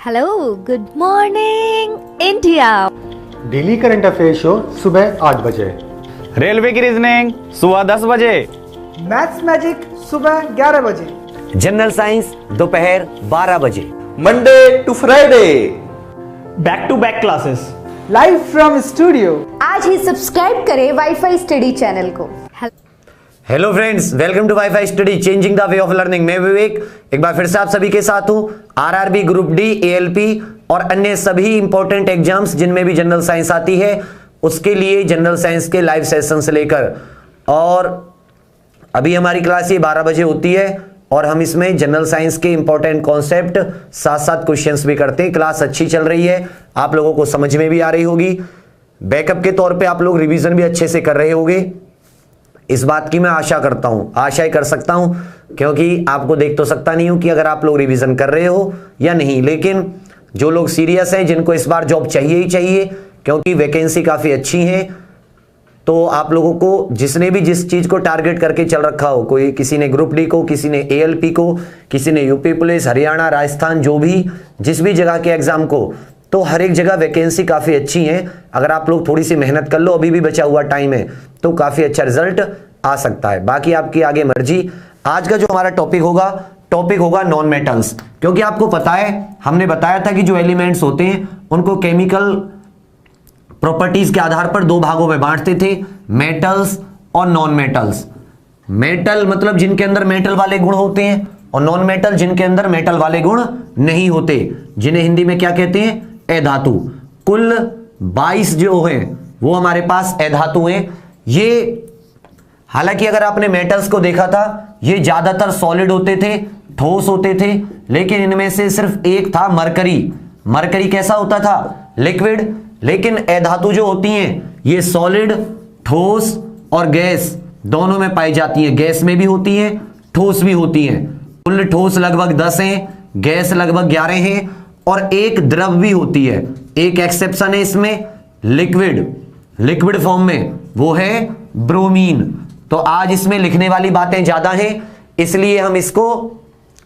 Hello, good morning India. Daily current affair show सुबह 8 बजे। Railway की रीजनिंग सुबह 10 बजे। मैथ्स मैजिक सुबह 11 बजे। जनरल साइंस दोपहर 12 बजे। Monday to Friday back to back classes live from studio. आज ही सब्सक्राइब करें वाईफाई स्टडी चैनल को। Hello friends, welcome to WiFi study changing the way of learning. मैं विवेक एक बार फिर से आप सभी के साथ हूं। आरआरबी, ग्रुप डी, एएलपी और अन्य सभी इंपॉर्टेंट एग्जाम्स जिनमें भी जनरल साइंस आती है, उसके लिए जनरल साइंस के लाइव सेशन से लेकर, और अभी हमारी क्लास ये 12 बजे होती है और हम इसमें जनरल साइंस के इंपॉर्टेंट कॉन्सेप्ट साथ साथ क्वेश्चंस भी करते हैं। क्लास अच्छी चल रही है, आप लोगों को समझ में भी आ रही होगी। बैकअप के तौर पे आप लोग रिवीजन भी अच्छे से कर रहे होंगे, इस बात की मैं आशा करता हूं, आशा ही कर सकता हूं, क्योंकि आपको देख तो सकता नहीं हूं कि अगर आप लोग रिवीजन कर रहे हो या नहीं। लेकिन जो लोग सीरियस हैं, जिनको इस बार जॉब चाहिए ही चाहिए, क्योंकि वैकेंसी काफी अच्छी है, तो आप लोगों को जिसने भी जिस चीज को टारगेट करके चल रखा हो, कोई किसी ने ग्रुप डी को, किसी ने एएलपी को, किसी ने यूपी पुलिस, हरियाणा, राजस्थान, जो भी जिस भी जगह के एग्जाम को, तो हर एक जगह वैकेंसी काफी अच्छी है। अगर आप लोग थोड़ी सी मेहनत कर लो, अभी भी बचा हुआ टाइम है, तो काफी अच्छा रिजल्ट आ सकता है। बाकी आपकी आगे मर्जी। आज का जो हमारा टॉपिक होगा नॉन मेटल्स, क्योंकि आपको पता है हमने बताया था कि जो एलिमेंट्स होते हैं उनको केमिकल प्रॉपर्टीज के आधार पर दो भागों में बांटते थे, मेटल्स और नॉन मेटल्स। मेटल मतलब जिनके अंदर मेटल वाले गुण होते हैं, और नॉन मेटल जिनके अंदर मेटल वाले गुण नहीं होते, जिन्हें हिंदी में क्या कहते हैं, अधातु। कुल 22 जो हैं वो हमारे पास अधातु हैं। ये हालांकि अगर आपने मेटल्स को देखा था, ये ज्यादातर सॉलिड होते थे, ठोस होते थे, लेकिन इनमें से सिर्फ एक था मरकरी। मरकरी कैसा होता था, लिक्विड। लेकिन अधातु जो होती हैं ये सॉलिड, ठोस और गैस दोनों में पाई जाती हैं। गैस में भी होती हैं, ठोस भी होती हैं। कुल ठोस लगभग 10 हैं, गैस लगभग 11 हैं, और एक द्रव भी होती है। एक एक्सेप्शन है इसमें, लिक्विड फॉर्म में, वो है ब्रोमीन। तो आज इसमें लिखने वाली बातें ज्यादा हैं, इसलिए हम इसको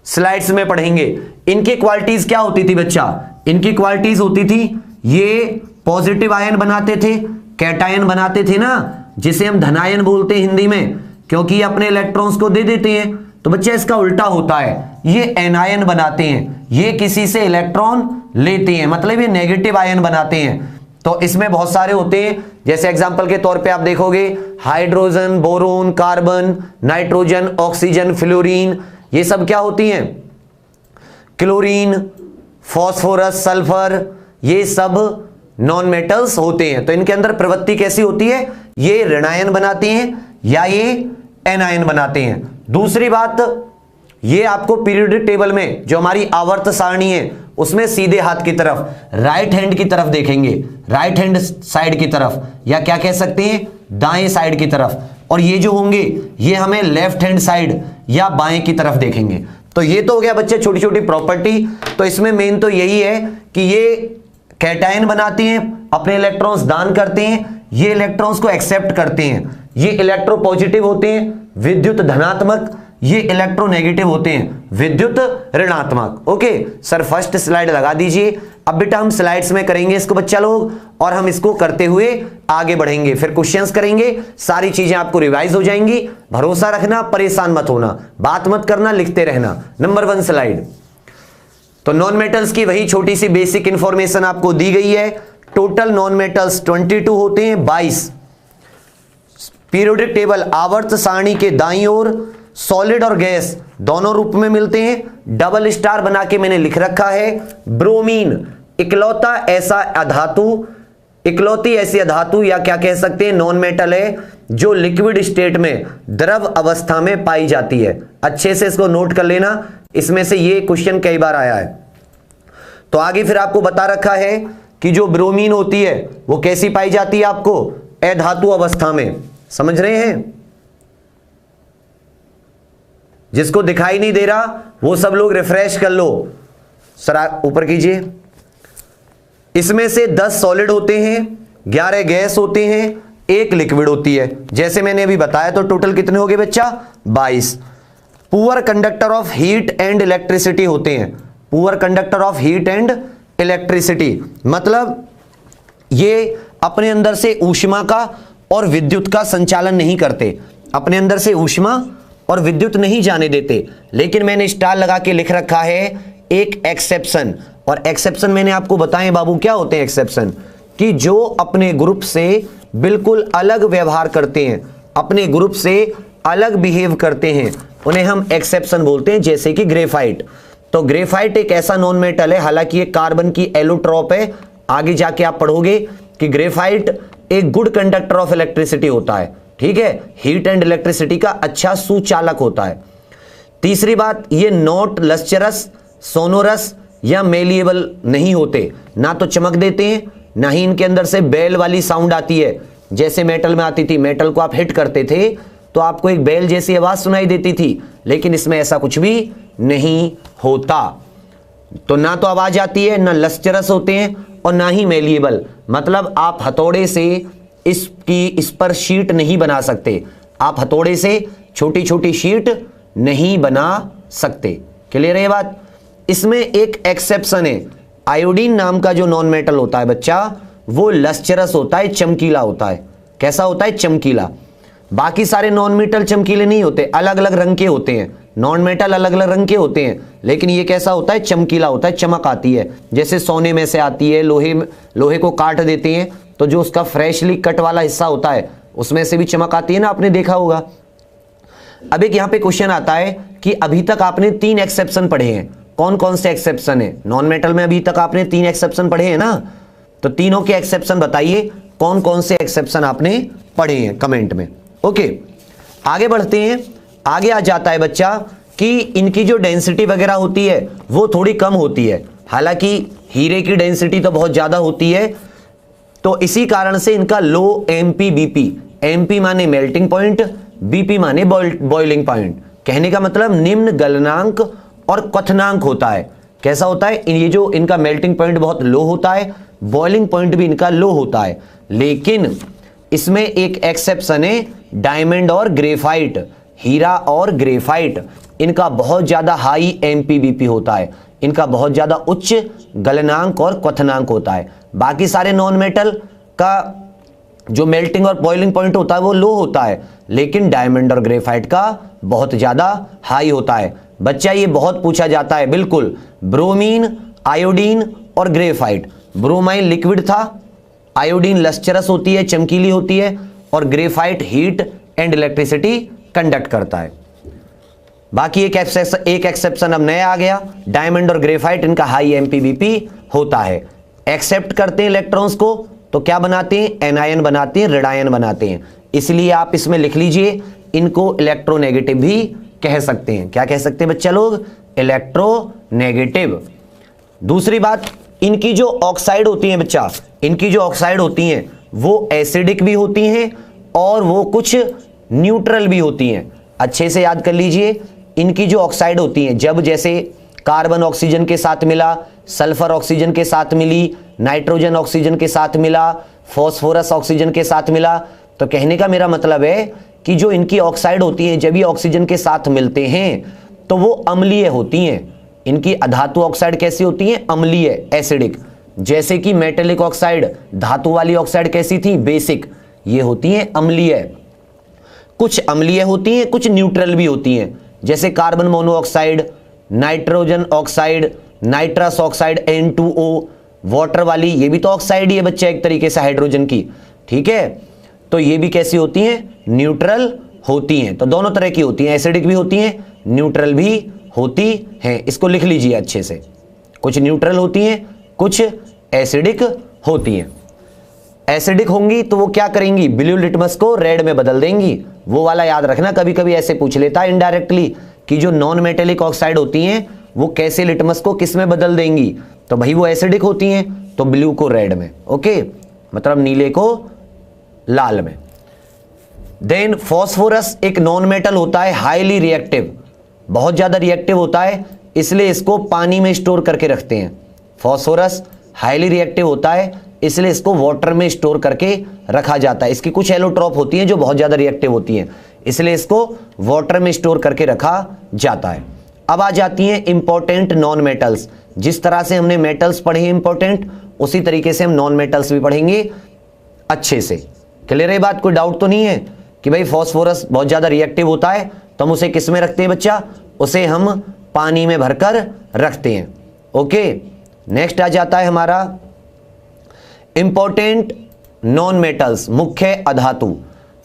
स्लाइड्स में पढ़ेंगे। इनकी क्वालिटीज क्या होती थी बच्चा, इनकी क्वालिटीज होती थी, ये पॉजिटिव आयन बनाते थे, कैटायन बनाते थे ना, जिसे हम धनायन बोलते हैं हिंदी में, क्योंकि ये अपने इलेक्ट्रॉन्स को दे देते हैं। तो बच्चा इसका उल्टा होता है, ये एनायन बनाते हैं, ये किसी से इलेक्ट्रॉन लेते हैं, मतलब ये नेगेटिव आयन बनाते हैं। तो इसमें बहुत सारे होते हैं, जैसे एग्जांपल के तौर पे आप देखोगे hydrogen, boron, carbon, nitrogen, oxygen, fluorine, ये सब क्या होती हैं, क्लोरीन, फास्फोरस, सल्फर, ये सब नॉन मेटल्स होते हैं। तो इनके अंदर प्रवृत्ति कैसी होती है, ये ऋणायन बनाते हैं या ये एनायन बनाते हैं। दूसरी बात, ये आपको पीरियोडिक टेबल में जो हमारी आवर्त सारणी है उसमें सीधे हाथ की तरफ, राइट हैंड की तरफ देखेंगे, राइट हैंड साइड की तरफ, या क्या कह सकते हैं, दाएं साइड की तरफ। और ये जो होंगे ये हमें लेफ्ट हैंड साइड या बाएं की तरफ देखेंगे। तो ये तो हो गया बच्चे छोटी छोटी प्रॉपर्टी। तो इसमें मेन तो यही है कि ये कैटायन बनाते हैं, अपने इलेक्ट्रॉन्स दान करते हैं, ये इलेक्ट्रॉन्स को एक्सेप्ट करते हैं, ये इलेक्ट्रोपॉजिटिव होते हैं, विद्युत धनात्मक, ये इलेक्ट्रोनेगेटिव होते हैं, विद्युत ऋणात्मक। ओके सर, फर्स्ट स्लाइड लगा दीजिए। अब बेटा हम स्लाइड्स में करेंगे इसको बच्चा लोग, और हम इसको करते हुए आगे बढ़ेंगे, फिर क्वेश्चंस करेंगे, सारी चीजें आपको रिवाइज हो जाएंगी। भरोसा रखना, परेशान मत होना, बात मत करना, लिखते रहना। Number 1 slide. तो नॉन मेटल्स की वही छोटी सी बेसिक इंफॉर्मेशन आपको दी गई है। टोटल नॉन मेटल्स 22 होते हैं, 22। पीरियोडिक टेबल आवर्त सारणी के दाईं ओर सॉलिड और गैस दोनों रूप में मिलते हैं। डबल स्टार बना के मैंने लिख रखा है, ब्रोमीन इकलौता ऐसा अधातु, इकलौती ऐसी अधातु या क्या कह सकते हैं नॉन मेटल है जो लिक्विड स्टेट में, द्रव अवस्था में पाई जाती है। अच्छे से इसको नोट कर लेना, इसमें से ये क्वेश्चन कई बार आया है। तो आगे फिर आपको बता रखा है कि जो ब्रोमीन होती है वो कैसी पाई जाती है, आपको अधातु अवस्था में। समझ रहे हैं, जिसको दिखाई नहीं दे रहा वो सब लोग रिफ्रेश कर लो, सर ऊपर कीजिए। इसमें से 10 सॉलिड होते हैं, 11 गैस होते हैं, 1 लिक्विड होती है। जैसे मैंने अभी बताया, तो टोटल कितने हो गए बच्चा, 22। Poor conductor of heat and electricity होते हैं, poor conductor of heat and electricity, मतलब ये अपने अंदर से ऊष्मा का और विद्युत का संचालन नहीं करते, अपने अंदर से ऊष्मा और विद्युत नहीं जाने देते। लेकिन मैंने स्टार लगा के लिख रखा है एक एक्सेप्शन, और एक्सेप्शन मैंने आपको बताएं बाबू क्या होते हैं एक्सेप्शन, कि जो अपने ग्रुप से बिल्कुल अलग व्यवहार करते हैं, अपने ग्रुप से अलग बिहेव करते हैं, उन्हें हम एक्सेप्शन बोलते हैं। जैसे कि ग्रेफाइट, तो ग्रेफाइट एक ऐसा नॉन मेटल है, हालांकि ये कार्बन की एलोट्रॉप है, आगे जाके आप पढ़ोगे कि ग्रेफाइट एक गुड कंडक्टर ऑफ इलेक्ट्रिसिटी होता है, ठीक है, हीट एंड इलेक्ट्रिसिटी का अच्छा सुचालक होता है। तीसरी बात, ये नॉट लस्चरस, सोनोरस या मेलिएबल नहीं होते, ना तो चमक देते हैं, ना ही इनके अंदर से बेल वाली साउंड आती है जैसे मेटल में आती थी। मेटल को आप हिट करते थे तो आपको एक बेल जैसी आवाज सुनाई देती थी, लेकिन इसमें ऐसा कुछ भी नहीं होता। तो ना तो आवाज आती है, ना लस्चरस होते हैं और ना ही मेलिएबल, मतलब आप हथौड़े से इस पर शीट नहीं बना सकते, आप हथौड़े से छोटी छोटी शीट नहीं बना सकते। क्लियर है ये बात? इसमें एक एक्सेप्शन है, आयोडीन नाम का जो नॉन मेटल होता है बच्चा, वो लस्चरस होता है, चमकीला होता है। कैसा होता है? चमकीला। बाकी सारे नॉन मेटल चमकीले नहीं होते, अलग अलग रंग के होते हैं, नॉन मेटल अलग अलग रंग के होते हैं, लेकिन ये कैसा होता है? चमकीला होता है, चमक आती है, जैसे सोने में से आती है। लोहे को काट देते हैं तो जो उसका फ्रेशली कट वाला हिस्सा होता है उसमें से भी चमक आती है ना, आपने देखा होगा। अब एक यहां पे क्वेश्चन आता है कि अभी तक आपने 3 एक्सेप्शन पढ़े हैं, कौन कौन से एक्सेप्शन है? नॉन मेटल में अभी तक आपने 3 एक्सेप्शन पढ़े हैं ना, तो तीनों के एक्सेप्शन बताइए, कौन कौन से एक्सेप्शन आपने पढ़े हैं कमेंट में। ओके, आगे बढ़ते हैं। आगे आ जाता है बच्चा कि इनकी जो डेंसिटी वगैरह होती है वो थोड़ी कम होती है, हालांकि हीरे की डेंसिटी तो बहुत ज्यादा होती है, तो इसी कारण से इनका लो एमपीबीपी, एमपी माने मेल्टिंग पॉइंट, बीपी माने बॉइलिंग पॉइंट, कहने का मतलब निम्न गलनांक और क्वथनांक होता है। कैसा होता है? ये जो इनका मेल्टिंग पॉइंट बहुत लो होता है, बॉइलिंग पॉइंट भी इनका लो होता है। लेकिन इसमें एक एक्सेप्शन है, डायमंड और ग्रेफाइट, हीरा और ग्रेफाइट, इनका बहुत ज्यादा हाई एमपीबीपी होता है, इनका बहुत ज्यादा उच्च गलनांक और क्वथनांक होता है। बाकी सारे नॉन मेटल का जो मेल्टिंग और बॉइलिंग पॉइंट होता है वो लो होता है, लेकिन डायमंड और ग्रेफाइट का बहुत ज्यादा हाई होता है। बच्चा ये बहुत पूछा जाता है, बिल्कुल। ब्रोमीन, आयोडीन और ग्रेफाइट, ब्रोमाइन लिक्विड था, आयोडीन लस्चरस होती है, चमकीली होती है, और graphite heat and electricity conduct करता है। बाकी एक एक्सेप्शन अब नया आ गया, डायमंड और ग्रेफाइट इनका हाई एमपीबीपी होता है। एक्सेप्ट करते हैं इलेक्ट्रॉन्स को तो क्या बनाते हैं? एनायन बनाते हैं, ऋणायन बनाते हैं। इसलिए आप इसमें लिख लीजिए, इनको इलेक्ट्रोनेगेटिव भी कह सकते हैं। क्या कह सकते हैं बच्चा लोग? इलेक्ट्रोनेगेटिव। दूसरी बात, इनकी जो ऑक्साइड होती है बच्चा, इनकी जो ऑक्साइड होती हैं वो एसिडिक भी होती हैं और वो कुछ न्यूट्रल भी होती हैं। अच्छे से याद कर लीजिए, इनकी जो ऑक्साइड होती हैं, जब जैसे कार्बन ऑक्सीजन के साथ मिला, सल्फर ऑक्सीजन के साथ मिली, नाइट्रोजन ऑक्सीजन के साथ मिला, फॉस्फोरस ऑक्सीजन के साथ मिला, तो कहने का मेरा मतलब है कि जो इनकी ऑक्साइड होती हैं, जब ये ऑक्सीजन के साथ मिलते हैं तो वो अम्लीय होती हैं। इनकी अधातु ऑक्साइड कैसी होती हैं? अम्लीय, एसिडिक। जैसे कि मेटेलिक ऑक्साइड, धातु वाली ऑक्साइड कैसी थी? बेसिक। ये होती हैं अम्लीय। कुछ अम्लीय होती हैं, कुछ न्यूट्रल भी होती हैं, जैसे carbon monoxide, nitrogen oxide, nitrous oxide N2O, water वाली, ये भी तो ऑक्साइड ही है बच्चा एक तरीके से हाइड्रोजन की, ठीक है। तो ये भी कैसी होती हैं? न्यूट्रल होती हैं। तो दोनों तरह की होती हैं, एसिडिक भी होती हैं, न्यूट्रल भी होती हैं। इसको लिख लीजिए अच्छे से, कुछ न्यूट्रल होती हैं, कुछ एसिडिक होती हैं। एसिडिक होंगी तो वो क्या करेंगी? ब्लू लिटमस को रेड में बदल देंगी। वो वाला याद रखना, कभी कभी ऐसे पूछ लेता है इनडायरेक्टली कि जो नॉन मेटेलिक ऑक्साइड होती हैं वो कैसे लिटमस को किस में बदल देंगी, तो भाई वो एसिडिक होती हैं तो ब्लू को रेड में, ओके, मतलब नीले को लाल में। देन फॉस्फोरस एक नॉन मेटल होता है, हाईली रिएक्टिव, बहुत ज्यादा रिएक्टिव होता है, इसलिए इसको पानी में स्टोर करके रखते हैं। फॉस्फोरस हाईली रिएक्टिव होता है, इसलिए इसको वाटर में स्टोर करके रखा जाता है। इसकी कुछ एलोट्रॉप होती हैं जो बहुत ज्यादा रिएक्टिव होती हैं, इसलिए इसको वाटर में स्टोर करके रखा जाता है। अब आ जाती हैं इंपॉर्टेंट नॉन मेटल्स। जिस तरह से हमने मेटल्स पढ़े हैं इंपॉर्टेंट, उसी तरीके से हम नॉन मेटल्स भी पढ़ेंगे अच्छे से। क्लियर है बात? कोई डाउट तो नहीं है कि भाई फास्फोरस बहुत ज्यादा रिएक्टिव होता है तो हम उसे किस में रखते हैं बच्चा? उसे हम पानी में भरकर रखते हैं। ओके, नेक्स्ट आ जाता है हमारा इंपॉर्टेंट नॉन मेटल्स, मुख्य अधातु।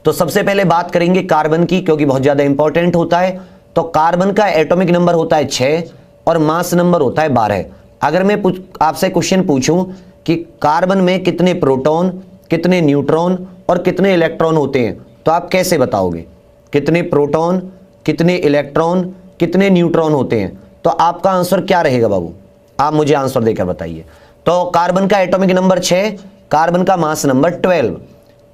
तो सबसे पहले बात करेंगे कार्बन की, क्योंकि बहुत ज्यादा इंपॉर्टेंट होता है। तो कार्बन का एटॉमिक नंबर होता है 6 और मास नंबर होता है 12। अगर मैं आपसे क्वेश्चन पूछूं कि कार्बन में कितने प्रोटॉन, कितने न्यूट्रॉन और कितने इलेक्ट्रॉन होते हैं, तो आप कैसे बताओगे? कितने प्रोटॉन, कितने इलेक्ट्रॉन, कितने न्यूट्रॉन होते हैं? तो आपका आंसर क्या रहेगा बाबू? आप मुझे आंसर देकर बताइए। तो कार्बन का एटॉमिक नंबर 6, कार्बन का मास नंबर 12।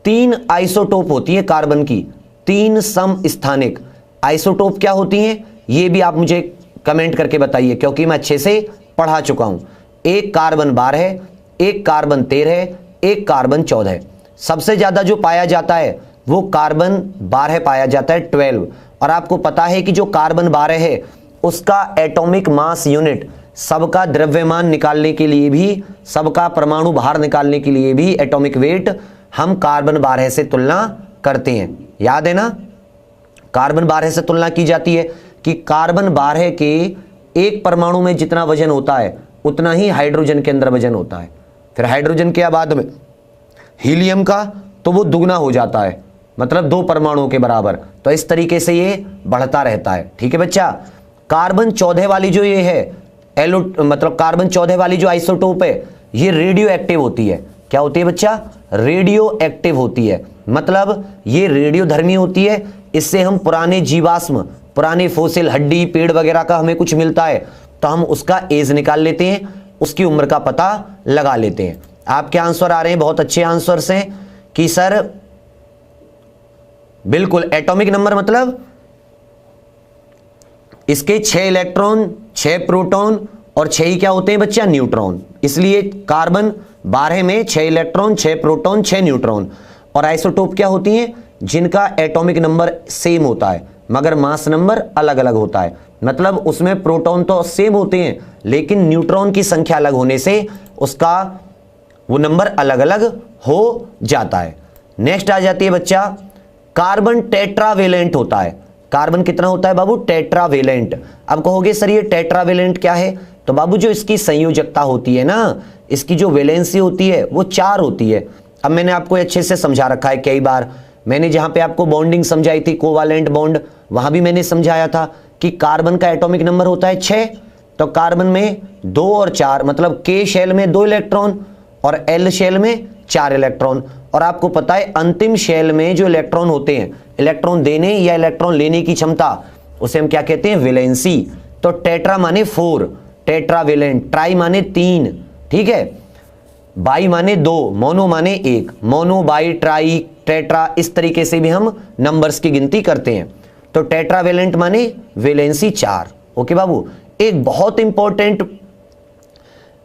3 आइसोटोप होती है कार्बन की, 3 समस्थानिक आइसोटोप क्या होती हैं ये भी आप मुझे कमेंट करके बताइए, क्योंकि मैं अच्छे से पढ़ा चुका हूं। एक कार्बन 12, एक कार्बन 13, एक कार्बन 14। सबसे ज्यादा जो पाया जाता है वो कार्बन 12 पाया जाता है 12। और आपको पता है कि जो कार्बन 12 है उसका एटॉमिक मास यूनिट, सबका द्रव्यमान निकालने के लिए भी, सबका परमाणु भार निकालने के लिए भी एटॉमिक वेट हम कार्बन 12 से तुलना करते हैं। याद है ना? कार्बन 12 से तुलना की जाती है कि कार्बन 12 के एक परमाणु में जितना वजन होता है उतना ही हाइड्रोजन के अंदर वजन होता है। फिर हाइड्रोजन के बाद में हीलियम का तो वो दुगना हो जाता है, मतलब 2 परमाणुओं के बराबर। तो इस तरीके से ये बढ़ता रहता है। ठीक है बच्चा? कार्बन 14 वाली जो ये है मतलब कार्बन 14 वाली जो आइसोटोप है ये रेडियो एक्टिव होती है। क्या होती है बच्चा? रेडियो एक्टिव होती है, मतलब ये रेडियो धर्मी होती है। इससे हम पुराने जीवाश्म, पुराने फोसिल, हड्डी, पेड़ वगैरह का हमें कुछ मिलता है तो हम उसका एज निकाल लेते हैं, उसकी उम्र का पता लगा लेते हैं। आपके आंसर आ रहे हैं बहुत अच्छे आंसर्स हैं कि सर बिल्कुल एटॉमिक नंबर मतलब इसके 6 इलेक्ट्रॉन, 6 प्रोटॉन और 6 ही क्या होते हैं बच्चा? न्यूट्रॉन। इसलिए कार्बन 12 में 6 इलेक्ट्रॉन, 6 प्रोटॉन, 6 न्यूट्रॉन। और आइसोटोप क्या होती हैं? जिनका एटॉमिक नंबर सेम होता है मगर मास नंबर अलग अलग होता है। मतलब उसमें प्रोटॉन तो सेम होते हैं लेकिन न्यूट्रॉन की संख्या अलग होने से उसका वो नंबर अलग अलग हो जाता है। नेक्स्ट आ जाती है बच्चा, कार्बन टेट्रावेलेंट होता है। कार्बन कितना होता है बाबू? टेट्रावेलेंट। अब कहोगे सर ये टेट्रावेलेंट क्या है? तो बाबू जो इसकी संयोजकता होती है ना, इसकी जो वैलेंसी होती है वो 4 होती है। अब मैंने आपको अच्छे से समझा रखा है कई बार। मैंने जहां पे आपको बॉन्डिंग समझाई थी, कोवालेंट बॉन्ड, वहां भी मैंने समझाया था कि कार्बन का एटॉमिक नंबर होता है 6। तो कार्बन में 2 और 4 मतलब के शेल में 2 इलेक्ट्रॉन और एल शेल में 4 इलेक्ट्रॉन। और आपको पता है अंतिम शेल में जो इलेक्ट्रॉन होते हैं, इलेक्ट्रॉन देने या इलेक्ट्रॉन लेने की क्षमता, उसे हम क्या कहते हैं? वैलेंसी। तो टेट्रा माने 4, टेट्रावेलेंट। ट्राई माने 3, ठीक है? बाई माने 2, मोनो माने 1। मोनो, बाई, ट्राई, टेट्रा, इस तरीके से भी हम नंबर्स की गिनती करते हैं। तो टेट्रावेलेंट माने वैलेंसी 4। ओके बाबू? एक बहुत इंपॉर्टेंट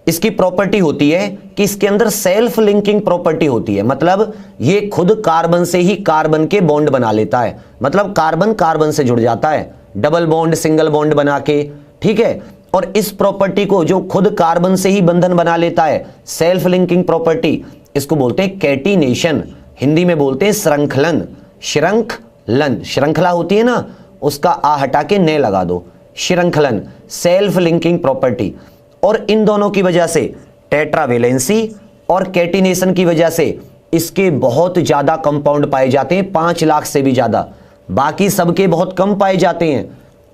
इसकी प्रॉपर्टी होती है कि इसके अंदर सेल्फ लिंकिंग प्रॉपर्टी होती है। मतलब ये खुद कार्बन से ही कार्बन के बॉन्ड बना लेता है, मतलब कार्बन कार्बन से जुड़ जाता है, डबल बॉन्ड, सिंगल बॉन्ड बना के। ठीक है? और इस प्रॉपर्टी को जो खुद कार्बन से ही बंधन बना लेता है, सेल्फ लिंकिंग प्रॉपर्टी, इसको बोलते हैं कैटिनेशन। हिंदी में बोलते हैं श्रृंखलन। श्रृंखलन, श्रृंखला होती है ना, उसका आ हटा के ने लगा दो, श्रृंखलन, सेल्फ लिंकिंग प्रॉपर्टी। और इन दोनों की वजह से, टेट्रावेलेंसी और कैटिनेशन की वजह से, इसके बहुत ज्यादा कंपाउंड पाए जाते हैं, 5 लाख से भी ज्यादा। बाकी सबके बहुत कम पाए जाते हैं।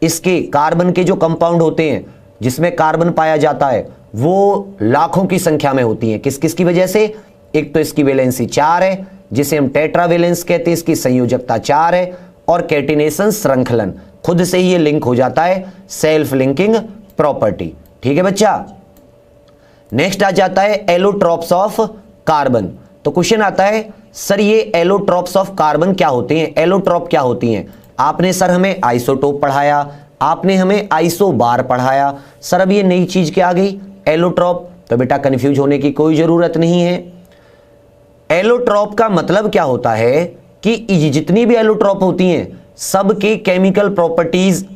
इसके कार्बन के जो कंपाउंड होते हैं जिसमें कार्बन पाया जाता है वो लाखों की संख्या में होती हैं। किस किस की वजह से? एक तो इसकी वैलेंसी 4 है जिसे हम टेट्रावेलेंस कहते हैं, इसकी संयोजकता 4 है, और कैटिनेशन श्रृंखलन, खुद से ही ये लिंक हो जाता है, सेल्फ लिंकिंग प्रॉपर्टी। ठीक है बच्चा? नेक्स्ट आ जाता है एलोट्रॉप्स ऑफ कार्बन। तो क्वेश्चन आता है सर ये एलोट्रॉप्स ऑफ कार्बन क्या होते हैं? एलोट्रॉप क्या होती हैं? आपने सर हमें आइसोटोप पढ़ाया, आपने हमें आइसोबार पढ़ाया, सर अब ये नई चीज क्या आ गई? एलोट्रॉप। तो बेटा कंफ्यूज होने की कोई जरूरत नहीं है। एलोट्रॉप का मतलब क्या होता है कि जितनी भी एलोट्रॉप होती हैं सबकी केमिकल प्रॉपर्टीज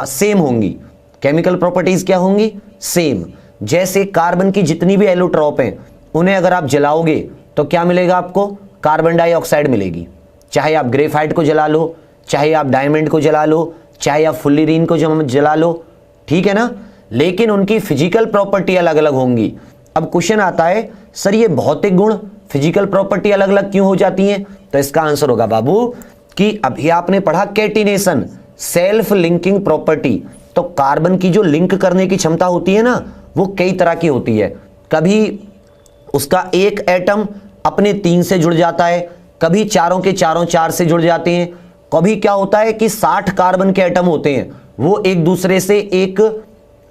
सेम होंगी। केमिकल प्रॉपर्टीज क्या होंगी? सेम। जैसे कार्बन की जितनी भी एलोट्रॉप हैं उन्हें अगर आप जलाओगे तो क्या मिलेगा आपको? कार्बन डाइऑक्साइड मिलेगी। चाहे आप ग्रेफाइट को जला लो, चाहे आप डायमंड को जला लो, चाहे आप फुल्लीरीन को जला लो, ठीक है ना, लेकिन उनकी फिजिकल प्रॉपर्टी अलग अलग होंगी। अब क्वेश्चन आता है सर ये भौतिक गुण फिजिकल प्रॉपर्टी अलग अलग क्यों हो जाती हैं? तो इसका आंसर होगा बाबू कि अभी आपने पढ़ा कैटिनेशन, सेल्फ लिंकिंग प्रॉपर्टी। तो कार्बन की जो लिंक करने की क्षमता होती है ना वो कई तरह की होती है। कभी उसका एक एटम अपने 3 से जुड़ जाता है, कभी चारों के चारों 4 से जुड़ जाते हैं, कभी क्या होता है कि 60 कार्बन के एटम होते हैं वो एक दूसरे से एक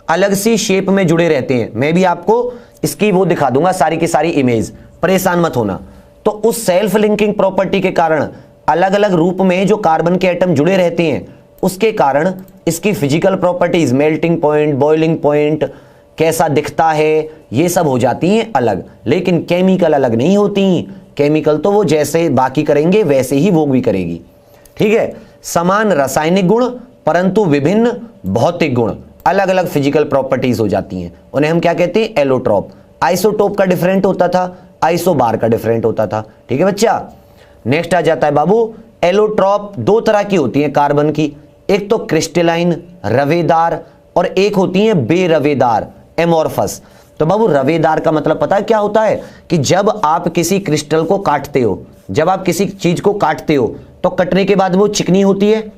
अलग सी शेप में जुड़े रहते हैं। मैं भी आपको इसकी वो दिखा दूंगा सारी की सारी इमेज, परेशान मत होना। तो उस सेल्फ लिंकिंग प्रॉपर्टी के कारण अलग अलग रूप में जो कार्बन के एटम जुड़े रहते हैं उसके कारण इसकी physical properties, melting point, boiling point, कैसा दिखता है, ये सब हो जाती हैं अलग, लेकिन केमिकल अलग नहीं होती। केमिकल तो वो जैसे बाकी करेंगे वैसे ही वो भी करेगी, ठीक है। समान रासायनिक गुण परंतु विभिन्न भौतिक गुण, अलग अलग फिजिकल प्रॉपर्टीज हो जाती हैं, उन्हें हम क्या कहते हैं? एलोट्रॉप। आइसोटोप का डिफरेंट होता था, आइसोबार का डिफरेंट होता था, ठीक है बच्चा। नेक्स्ट आ जाता है बाबू, एलोट्रॉप 2 तरह की होती हैं कार्बन की, एक तो क्रिस्टलाइन रवेदार और एक होती है बेरवेदार एमोर्फस। तो बाबू रवेदार का मतलब पता है क्या होता है? कि जब आप किसी क्रिस्टल को काटते हो, जब आप किसी चीज को काटते हो तो कटने के बाद वो चिकनी होती है।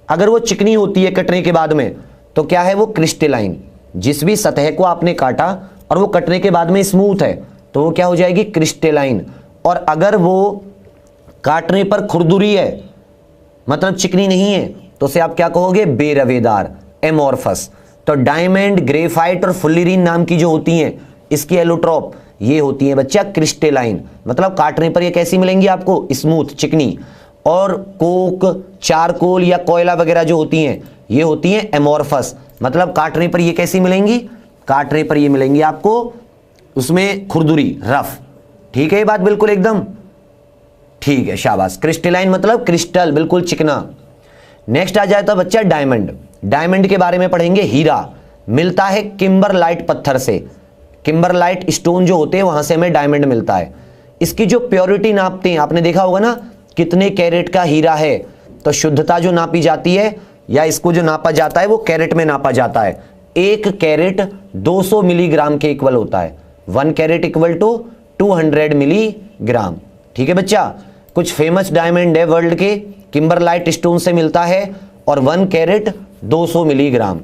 अगर वो चिकनी होती है कटने के बाद में तो क्या है? वो क्रिस्टलाइन। जिस भी सतह को आपने काटा और वो कटने के बाद में स्मूथ है तो वो क्या हो जाएगी? क्रिस्टलाइन। और अगर वो काटने पर खुरदुरी है मतलब चिकनी नहीं है तो उसे आप क्या कहोगे? बेरवेदार एमोर्फस। तो डायमंड, ग्रेफाइट और फुल्लीरीन नाम की जो होती हैं इसकी एलोट्रॉप ये होती हैं बच्चा क्रिस्टलाइन, मतलब काटने पर ये कैसी मिलेंगी आपको? स्मूथ, चिकनी। और कोक, चारकोल या कोयला वगैरह जो होती हैं ये होती हैं एमोर्फस, मतलब काटने पर ये कैसी मिलेंगी? काटने पर ये मिलेंगी आपको उसमें खुरदुरी, रफ, ठीक है ये बात बिल्कुल एकदम ठीक है, शाबाश। क्रिस्टलाइन मतलब क्रिस्टल, बिल्कुल चिकना। नेक्स्ट आ जाए तो बच्चा डायमंड। डायमंड के बारे में पढ़ेंगे। हीरा मिलता है किम्बरलाइट पत्थर से, किम्बरलाइट स्टोन जो होते हैं वहां से हमें डायमंड मिलता है। इसकी जो प्योरिटी नापते हैं, आपने देखा होगा ना कितने कैरेट का हीरा है, तो शुद्धता जो नापी जाती है या इसको जो नापा जाता है वो कैरेट में नापा जाता है। 1 कैरेट 200 मिलीग्राम के इक्वल होता है। 1 कैरेट इक्वल टू 200 मिलीग्राम, ठीक है बच्चा। कुछ फेमस डायमंड है वर्ल्ड के, किम्बरलाइट स्टोन से मिलता है और 1 कैरेट 200 मिलीग्राम।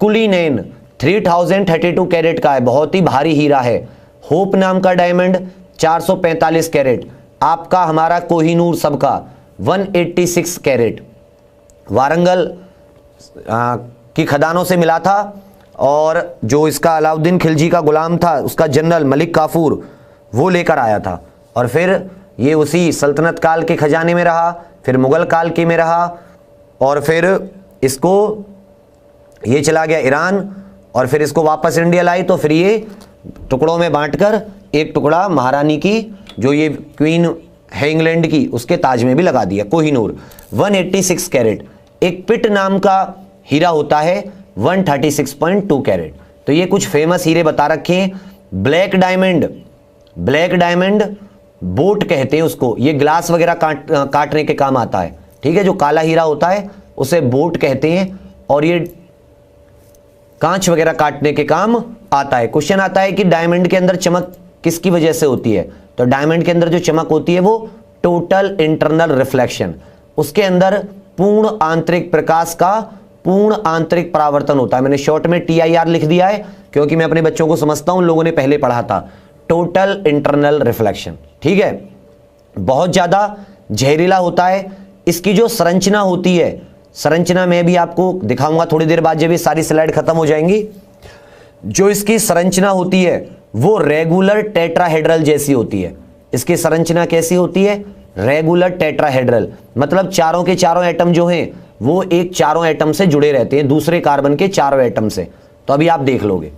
कुलीनेन 3032 कैरेट का है, बहुत ही भारी हीरा है। होप नाम का डायमंड 445 कैरेट। आपका हमारा कोहिनूर सबका 186 कैरेट वारंगल की खदानों से मिला था, और जो इसका अलाउद्दीन खिलजी का गुलाम था उसका जनरल मलिक काफूर वो लेकर आया था, और फिर ये उसी सल्तनत काल के खजाने में रहा, फिर मुगल काल के में रहा, और फिर इसको ये चला गया ईरान, और फिर इसको वापस इंडिया लाई तो फिर ये टुकड़ों में बांटकर एक टुकड़ा महारानी की जो ये क्वीन है इंग्लैंड की उसके ताज में भी लगा दिया। कोहिनूर 186 कैरेट। एक पिट नाम का हीरा होता है 136.2 कैरेट। तो ये कुछ फेमस हीरे बता रखे हैं। Black diamond, black diamond boat कहते हैं उसको, ये ग्लास वगैरह काटने के काम आता है, ठीक है। जो काला हीरा होता है उसे बोट कहते हैं, और ये कांच वगैरह काटने के काम आता है। क्वेश्चन आता है कि डायमंड के अंदर चमक किसकी वजह से होती है? तो डायमंड के अंदर जो चमक होती है वो टोटल इंटरनल रिफ्लेक्शन, उसके अंदर पूर्ण आंतरिक प्रकाश का पूर्ण आंतरिक परावर्तन होता है। मैंने शॉर्ट में TIR लिख दिया है क्योंकि मैं अपने बच्चों को समझता हूं, लोगों ने पहले पढ़ा था। टोटल इंटरनल रिफ्लेक्शन, ठीक है। बहुत ज्यादा जहरीला होता है। इसकी जो संरचना होती है, संरचना में भी आपको दिखाऊंगा थोड़ी देर बाद जब ये सारी स्लाइड खत्म हो जाएंगी। जो इसकी संरचना होती है वो रेगुलर टेट्राहेड्रल जैसी होती है। इसकी संरचना कैसी होती है? रेगुलर टेट्राहेड्रल, मतलब चारों के चारों एटम जो हैं वो एक चारों एटम से जुड़े रहते हैं, दूसरे कार्बन के चारों एटम से। तो अभी आप देख लोगे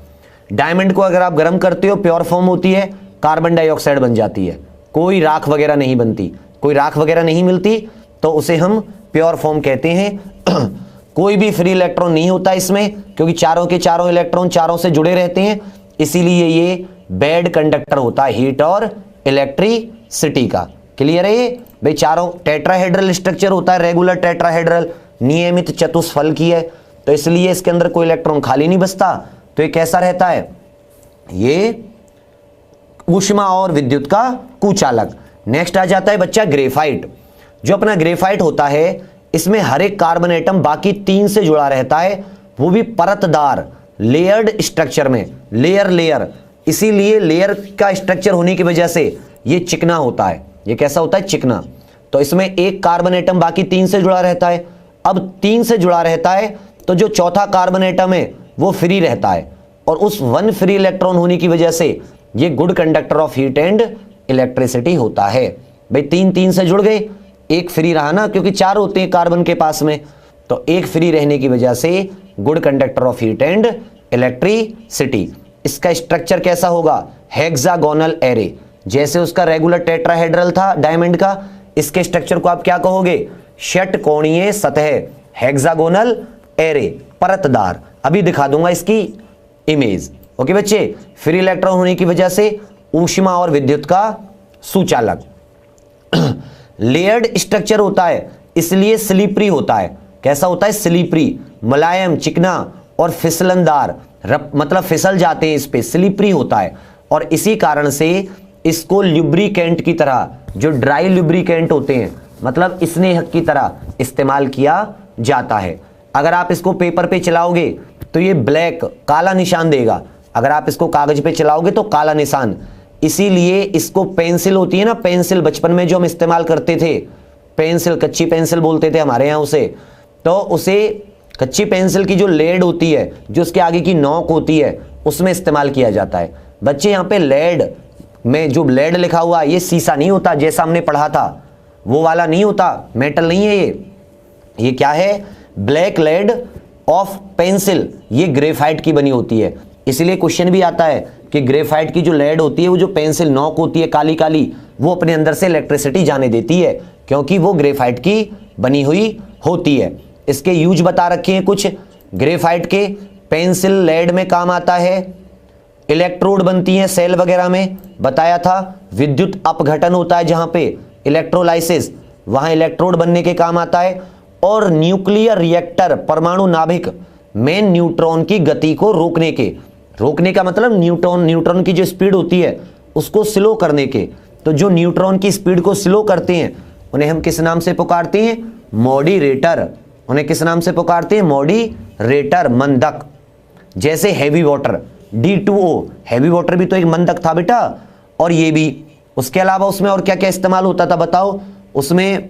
डायमंड को अगर आप गर्म करते हो प्योर फॉर्म होती है, कार्बन डाइऑक्साइड बन जाती है, कोई राख वगैरह नहीं बनती, कोई राख वगैरह नहीं मिलती, तो उसे हम प्योर फॉर्म कहते हैं। कोई भी फ्री इलेक्ट्रॉन नहीं होता इसमें, क्योंकि चारों के चारों इलेक्ट्रॉन चारों से जुड़े रहते हैं, इसीलिए ये बैड कंडक्टर होता है हीट और इलेक्ट्रिसिटी का। क्लियर है ये भाई? चारों टेट्राहेड्रल स्ट्रक्चर होता है, रेगुलर टेट्राहेड्रल, नियमित चतुष्फलकीय है, तो इसलिए इसके अंदर कोई इलेक्ट्रॉन खाली नहीं बचता। तो ये कैसा रहता है? ये ऊष्मा और विद्युत का कुचालक। नेक्स्ट आ जाता है बच्चा ग्रेफाइट। जो अपना ग्रेफाइट होता है, इसमें हर एक कार्बन एटम बाकी 3 से जुड़ा रहता है, वो भी परतदार लेयर्ड स्ट्रक्चर में, लेयर। इसीलिए लेयर का स्ट्रक्चर होने की वजह से ये चिकना होता है। ये कैसा होता है? चिकना। तो इसमें एक कार्बन एटम बाकी 3 से जुड़ा रहता है। अब 3 से जुड़ा रहता है तो जो चौथा कार्बन एटम है वो फ्री रहता है, और उस 1 फ्री इलेक्ट्रॉन होने की वजह से ये good conductor of heat and electricity होता है। भाई 3 से जुड़ गए, एक फ्री रहा ना, क्योंकि 4 होते हैं कार्बन के पास में, तो एक फ्री रहने की वजह से good conductor of heat and electricity. इसका स्ट्रक्चर कैसा होगा? Hexagonal array. जैसे उसका रेगुलर टेट्राहेड्रल था डायमंड का, इसके स्ट्रक्चर को आप क्या कहोगे? षटकोणीय सतह, हेक्सागोनल एरे, परतदार। अभी दिखा दूंगा इसकी इमेज। ओके बच्चे, फ्री इलेक्ट्रॉन होने की वजह से ऊष्मा और विद्युत का सुचालक। लेयर्ड स्ट्रक्चर होता है, इसलिए स्लिपरी होता है। कैसा होता है? स्लिपरी, मुलायम, चिकना और फिसलनदार, मतलब फिसल जाते हैं इस पे, स्लिपरी होता है। और इसी कारण से इसको ल्यूब्रिकेंट की तरह, जो ड्राई ल्यूब्रिकेंट होते हैं, मतलब स्नेहक की तरह इस्तेमाल किया जाता है। अगर आप इसको पेपर पे चलाओगे तो ये ब्लैक, काला निशान देगा। अगर आप इसको कागज पे चलाओगे तो काला निशान। इसीलिए इसको पेंसिल होती है ना, पेंसिल बचपन में जो हम इस्तेमाल करते थे, पेंसिल, कच्ची पेंसिल बोलते थे हमारे यहाँ उसे, तो उसे कच्ची पेंसिल की जो लेड होती है, जो उसके आगे की नोक होती है, उसमें इस्तेमाल किया जाता है। बच्चे यहाँ पे लेड में जो लेड लिखा हुआ है, ये शीशा नहीं होता जैसा हमने पढ़ा था, वो वाला नहीं होता, मेटल नहीं है ये क्या है? Black laid off pencil. ये ग्रेफाइट की बनी होती है। इसलिए क्वेश्चन भी आता है कि ग्रेफाइट की जो लेड होती है, वो जो पेंसिल नोक होती है काली काली, वो अपने अंदर से इलेक्ट्रिसिटी जाने देती है, क्योंकि वो ग्रेफाइट की बनी हुई होती है। इसके यूज बता रखे हैं कुछ ग्रेफाइट के। पेंसिल लेड में काम आता है, इलेक्ट्रोड बनती हैं सेल वगैरह में, बताया था। विद्युत अपघटन होता है जहां पे इलेक्ट्रोलाइसिस, वहां इलेक्ट्रोड बनने के काम आता है। और न्यूक्लियर रिएक्टर, परमाणु नाभिक में न्यूट्रॉन की गति को रोकने का मतलब न्यूट्रॉन की जो स्पीड होती है उसको स्लो करने के। तो जो न्यूट्रॉन की स्पीड को स्लो करते हैं उन्हें हम किस नाम से पुकारते हैं? मॉडरेटर। उन्हें किस नाम से पुकारते हैं? मॉडरेटर, मंदक। जैसे heavy water, D2O, heavy water भी तो एक मंदक था बेटा, और ये भी। उसके अलावा उसमें और क्या क्या इस्तेमाल होता था बताओ? उसमें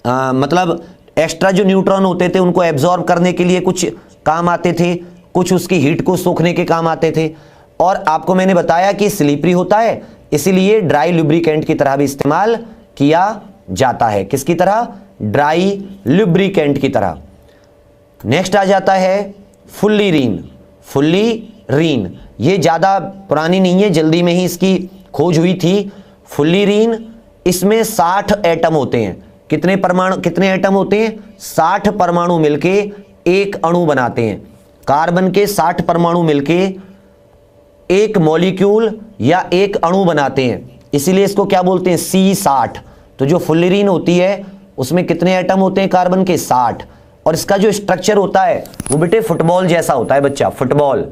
मतलब एक्स्ट्रा जो न्यूट्रॉन होते थे उनको एब्जॉर्ब करने के लिए कुछ काम आते थे, कुछ उसकी हीट को सोखने के काम आते थे। और आपको मैंने बताया कि स्लिपरी होता है, इसीलिए ड्राई लुब्रिकेंट की तरह भी इस्तेमाल किया जाता है। किसकी तरह? ड्राई लुब्रिकेंट की तरह। नेक्स्ट आ जाता है फुल्लीरीन। फुल्लीरीन ये ज्यादा पुरानी नहीं है, जल्दी में ही इसकी खोज हुई थी। फुल्लीरीन, इसमें 60 एटम होते हैं। कितने परमाणु, कितने एटम होते हैं? 60 परमाणु मिलके एक अणु बनाते हैं। कार्बन के 60 परमाणु मिलके एक मॉलिक्यूल या एक अणु बनाते हैं, इसीलिए इसको क्या बोलते हैं? C60। तो जो फुल्लीरीन होती है उसमें कितने एटम होते हैं कार्बन के? 60। और इसका जो स्ट्रक्चर होता है वो बेटे फुटबॉल जैसा होता है बच्चा, फुटबॉल।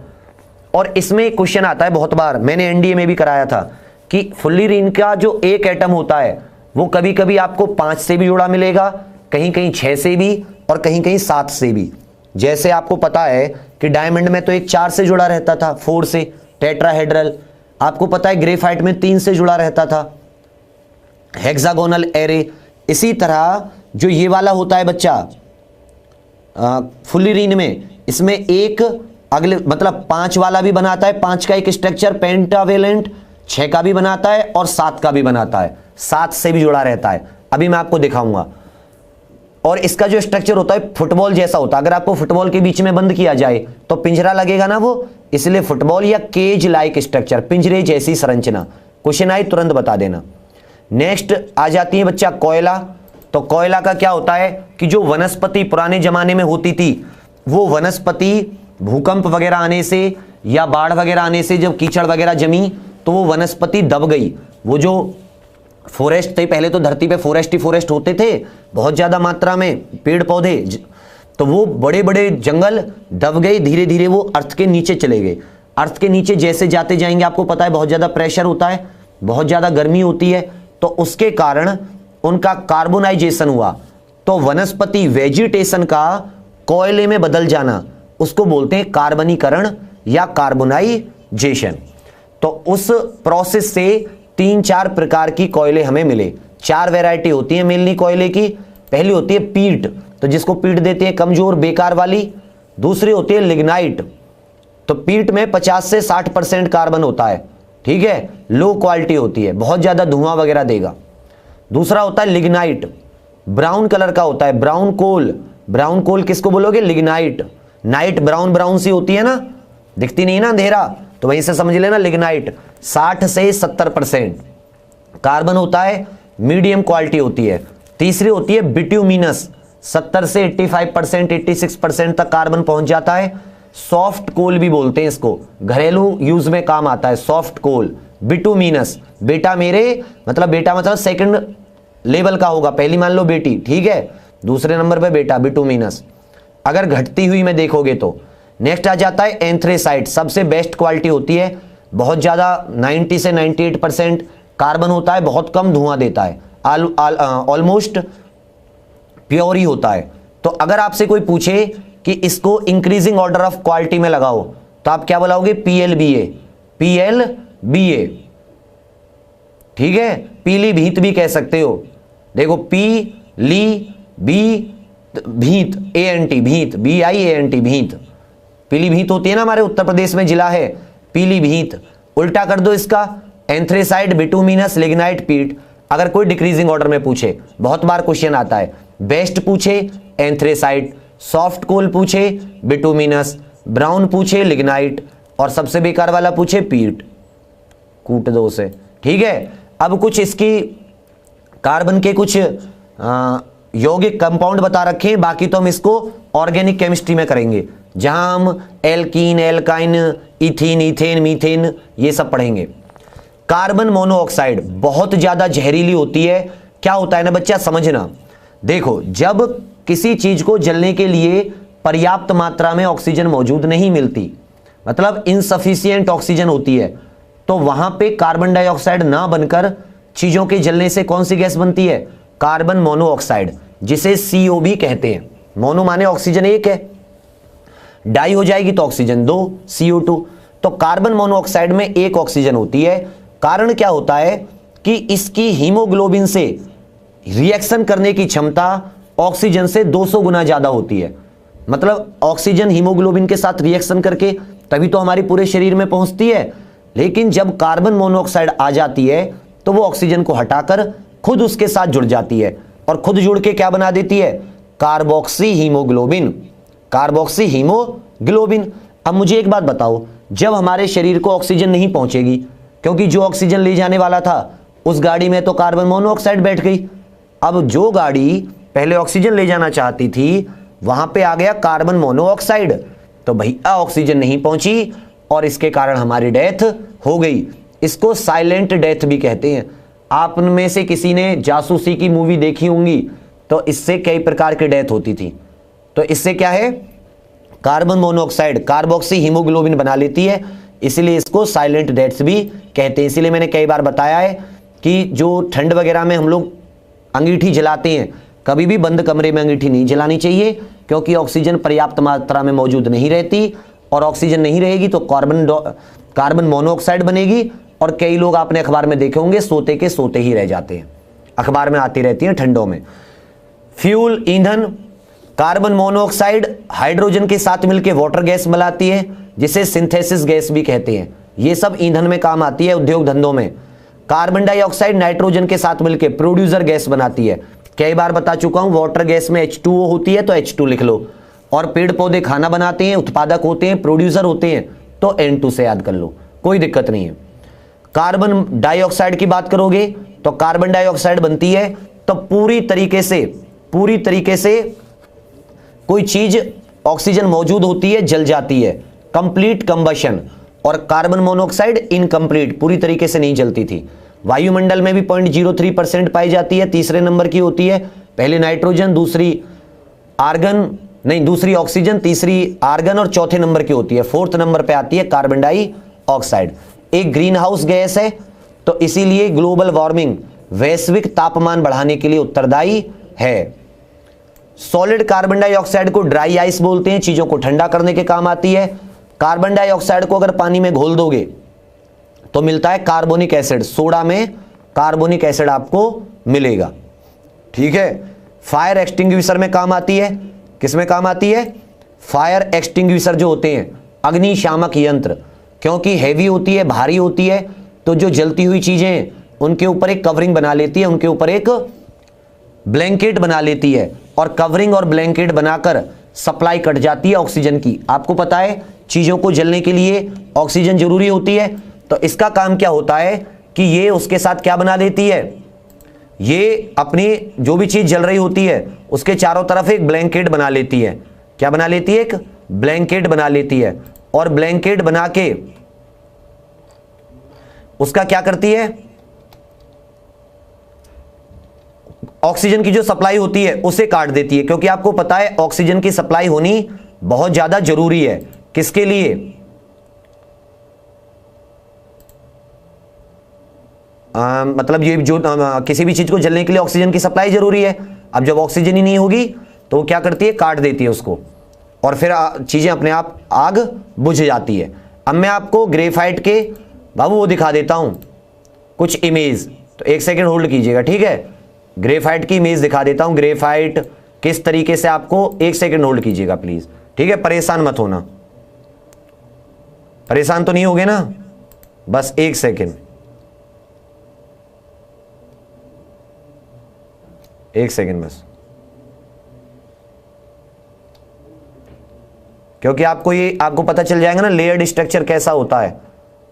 और इसमें क्वेश्चन आता है बहुत बार, मैंने एनडीए में भी कराया था, कि फुल्लीरीन का जो एक एटम होता है वो कभी कभी आपको 5 से भी जुड़ा मिलेगा, कहीं कहीं 6 से भी, और कहीं कहीं 7 से भी। जैसे आपको पता है कि डायमंड में तो एक 4 से जुड़ा रहता था, 4 से, टेट्राहेड्रल। आपको पता है ग्रेफाइट में 3 से जुड़ा रहता था, हेक्सागोनल एरे। इसी तरह जो ये वाला होता है बच्चा फुल्लीरीन में, इसमें एक अगले मतलब 5 वाला भी बनाता है, 5 का एक स्ट्रक्चर पेंटावेलेंट, 6 का भी बनाता है और 7 का भी बनाता है, 7 से भी जुड़ा रहता है। अभी मैं आपको दिखाऊंगा। और इसका जो स्ट्रक्चर होता है फुटबॉल जैसा होता है। अगर आपको फुटबॉल के बीच में बंद किया जाए तो पिंजरा लगेगा ना वो, इसलिए फुटबॉल या केज लाइक स्ट्रक्चर, पिंजरे जैसी संरचना। क्वेश्चन आए तुरंत बता देना। नेक्स्ट आ जाती है बच्चा कोयला। तो कोयला का क्या होता है कि जो वनस्पति पुराने जमाने में होती थी, वो वनस्पति भूकंप वगैरह आने से या बाढ़ वगैरह आने से जब कीचड़ वगैरह जमी तो वो वनस्पति दब गई। वो जो फॉरेस्ट थे, पहले तो धरती पे फॉरेस्ट ही फॉरेस्ट होते थे, बहुत ज्यादा मात्रा में पेड़ पौधे, तो वो बड़े बड़े जंगल दब गए, धीरे धीरे वो अर्थ के नीचे चले गए। अर्थ के नीचे जैसे जाते जाएंगे, आपको पता है बहुत ज्यादा प्रेशर होता है, बहुत ज्यादा गर्मी होती है, तो उसके कारण उनका कार्बोनाइजेशन हुआ। तो वनस्पति वेजिटेशन का कोयले में बदल जाना, उसको बोलते हैं कार्बनीकरण या कार्बोनाइजेशन। तो उस प्रोसेस से 3-4 प्रकार की कोयले हमें मिले। 4 वैरायटी होती है मेनली कोयले की। पहली होती है पीट, तो जिसको पीट देते हैं कमजोर बेकार वाली। दूसरी होती है लिग्नाइट, तो पीट में 50 से 60% कार्बन होता है, ठीक है, लो क्वालिटी होती है, बहुत ज्यादा धुआं वगैरह देगा। दूसरा होता है लिग्नाइट, ब्राउन कलर का होता है, ब्राउन कोल। ब्राउन कोल किसको बोलोगे? लिग्नाइट। नाइट ब्राउन ब्राउन सी होती है ना, दिखती नहीं ना अंधेरा, तो वहीं से समझ लेना लिग्नाइट। 60 से 70% कार्बन होता है, मीडियम क्वालिटी होती है। तीसरी होती है बिट्यूमिनस, 70 से 85%, 86% तक कार्बन पहुंच जाता है। सॉफ्ट कोल भी बोलते हैं इसको, घरेलू यूज में काम आता है सॉफ्ट कोल, बिटुमिनस। बेटा मेरे मतलब, बेटा मतलब सेकंड लेवल का होगा, पहली मान लो बेटी, ठीक है, दूसरे नंबर पे बेटा, बिटुमिनस। अगर घटती हुई में देखोगे तो नेक्स्ट आ जाता है एंथ्रेसाइट, सबसे बेस्ट क्वालिटी होती है, बहुत ज्यादा 90 से 98% कार्बन होता है, बहुत कम धुआं देता है, ऑलमोस्ट प्योर ही होता है। तो अगर आपसे कोई पूछे कि इसको इंक्रीजिंग ऑर्डर ऑफ क्वालिटी में लगाओ, तो आप क्या बोलोगे? PLBA, PLBA, ठीक है, पीली भीत भी कह सकते हो। देखो पीली बी भीत, ANT, भीत, BIANT, भीत, पीली भीत होती है ना, हमारे उत्तर प्रदेश में जिला है पीली भीत। उल्टा कर दो इसका, एंथ्रेसाइट, बिटुमिनस, लिग्नाइट, पीट। अगर कोई डिक्रीजिंग ऑर्डर में पूछे, बहुत बार क्वेश्चन आता है, बेस्ट पूछे एंथ्रेसाइट, सॉफ्ट कोल पूछे बिटुमिनस, ब्राउन पूछे लिग्नाइट, और सबसे बेकार वाला पूछे पीट, कूट दो उसे, ठीक है। अब कुछ इसकी कार्बन के कुछ यौगिक कंपाउंड बता रखे हैं, बाकी तो हम इसको ऑर्गेनिक केमिस्ट्री में करेंगे, जहां हम alkene, alkyne, ethene, ethane, methane ये सब पढ़ेंगे। कार्बन मोनोऑक्साइड बहुत ज्यादा जहरीली होती है। क्या होता है ना बच्चा, समझना, देखो जब किसी चीज को जलने के लिए पर्याप्त मात्रा में ऑक्सीजन मौजूद नहीं मिलती, मतलब इनसफिशिएंट ऑक्सीजन होती है, तो वहां पे कार्बन डाइऑक्साइड ना बनकर चीजों के जलने से कौन सी गैस बनती है? कार्बन मोनोऑक्साइड, जिसे CO भी कहते हैं। मोनो माने ऑक्सीजन एक है, डाई हो जाएगी तो ऑक्सीजन 2, CO2। तो कार्बन मोनोऑक्साइड में एक ऑक्सीजन होती है। कारण क्या होता है कि इसकी हीमोग्लोबिन से रिएक्शन करने की क्षमता ऑक्सीजन से 200 गुना ज्यादा होती है। मतलब ऑक्सीजन हीमोग्लोबिन के साथ रिएक्शन करके तभी तो हमारी पूरे शरीर में पहुंचती है, लेकिन जब कार्बन मोनोऑक्साइड आ जाती है तो वो ऑक्सीजन को हटाकर खुद उसके साथ जुड़ जाती है, और खुद जुड़ के क्या बना देती है? Carboxy haemoglobin, carboxy haemoglobin. अब मुझे एक बात बताओ, जब हमारे शरीर को ऑक्सीजन नहीं पहुंचेगी, क्योंकि जो ऑक्सीजन ले जाने वाला था उस गाड़ी में तो कार्बन मोनोऑक्साइड बैठ गई, अब जो गाड़ी पहले ऑक्सीजन ले जाना चाहती थी वहां पे आ गया कार्बन मोनोऑक्साइड, तो भैया ऑक्सीजन नहीं पहुंची और इसके कारण हमारी डेथ हो गई। इसको साइलेंट डेथ भी कहते हैं। आप में से किसी ने जासूसी की मूवी देखी होंगी, तो इससे कई प्रकार की डेथ होती थी। तो इससे क्या है, कार्बन मोनोऑक्साइड कार्बोक्सी हीमोग्लोबिन बना लेती है, इसलिए इसको साइलेंट डेथ्स भी कहते हैं। इसीलिए मैंने कई बार बताया है कि जो ठंड वगैरह में हम लोग अंगीठी जलाते हैं, कभी भी बंद कमरे में अंगीठी नहीं जलानी चाहिए, क्योंकि ऑक्सीजन पर्याप्त मात्रा में मौजूद नहीं रहती, और ऑक्सीजन नहीं रहेगी तो कार्बन मोनोऑक्साइड बनेगी, और कई लोग आपने अखबार में देखे होंगे सोते के सोते ही रह जाते हैं, अखबार में आती रहती हैं ठंडों में। फ्यूल, ईंधन, कार्बन मोनोऑक्साइड हाइड्रोजन के साथ मिलकर वाटर गैस बनाती है, जिसे सिंथेसिस गैस भी कहते हैं। ये सब ईंधन में काम आती है, उद्योग धंधों में। कार्बन डाइऑक्साइड नाइट्रोजन के साथ मिलकर प्रोड्यूसर गैस बनाती है। कई बार बता चुका हूं, वाटर गैस में H2O होती है तो H2 लिख लो, और पेड़ पौधे खाना बनाते हैं, उत्पादक होते हैं, प्रोड्यूसर होते हैं, तो N2 से याद कर लो, कोई दिक्कत नहीं है। कार्बन डाइऑक्साइड की बात करोगे तो कार्बन डाइऑक्साइड बनती है तो पूरी तरीके से पूरी तरीके से कोई चीज ऑक्सीजन मौजूद होती है जल जाती है, कंप्लीट कंबशन। और कार्बन मोनोऑक्साइड इनकम्प्लीट, पूरी तरीके से नहीं जलती थी। वायुमंडल में भी 0.03% पाई जाती है, तीसरे नंबर की होती है। पहले नाइट्रोजन, दूसरी आर्गन, नहीं दूसरी ऑक्सीजन, तीसरी आर्गन और चौथे नंबर की होती है। फोर्थ नंबर पे आती है कार्बन डाइऑक्साइड। एक ग्रीन हाउस गैस है, तो इसीलिए ग्लोबल वार्मिंग, वैश्विक तापमान बढ़ाने के लिए उत्तरदायी है। सॉलिड कार्बन डाइऑक्साइड को ड्राई आइस बोलते हैं, चीजों को ठंडा करने के काम आती है। कार्बन डाइऑक्साइड को अगर पानी में घोल दोगे तो मिलता है कार्बोनिक एसिड, सोडा में कार्बोनिक एसिड आपको मिलेगा, ठीक है। फायर एक्सटिंग्विशर में काम आती है। किस में काम आती है? फायर एक्सटिंग्विशर जो होते हैं, अग्निशामक यंत्र, क्योंकि हैवी होती है, भारी होती है, तो जो जलती हुई चीजें उनके ऊपर एक कवरिंग बना लेती है, उनके ऊपर एक ब्लैंकेट बना लेती है, और कवरिंग और ब्लैंकेट बनाकर सप्लाई कट जाती है ऑक्सीजन की। आपको पता है चीजों को जलने के लिए ऑक्सीजन जरूरी होती है, तो इसका काम क्या होता है कि ये उसके साथ क्या बना लेती है, ये अपनी जो भी चीज जल रही होती है उसके चारों तरफ एक ब्लैंकेट बना लेती है। क्या बना लेती है? एक ब्लैंकेट बना लेती है, और ब्लैंकेट बना के उसका क्या करती है, ऑक्सीजन की जो सप्लाई होती है उसे काट देती है। क्योंकि आपको पता है ऑक्सीजन की सप्लाई होनी बहुत ज्यादा जरूरी है। किसके लिए? मतलब ये जो किसी भी चीज को जलने के लिए ऑक्सीजन की सप्लाई जरूरी है। अब जब ऑक्सीजन ही नहीं होगी तो वो क्या करती है? काट देती है उसको, और फिर चीजें अपने आप आग बुझ जाती है। अब मैं आपको ग्रेफाइट के बाबू वो दिखा देता हूं कुछ इमेज, तो एक सेकंड होल्ड कीजिएगा, ठीक है। ग्रेफाइट की इमेज दिखा देता हूं, ग्रेफाइट किस तरीके से आपको, एक सेकंड होल्ड कीजिएगा प्लीज, ठीक है। परेशान मत होना, परेशान तो नहीं होगे ना, बस एक सेकंड, एक सेकंड बस, क्योंकि आपको पता चल जाएगा ना लेयर्ड स्ट्रक्चर कैसा होता है।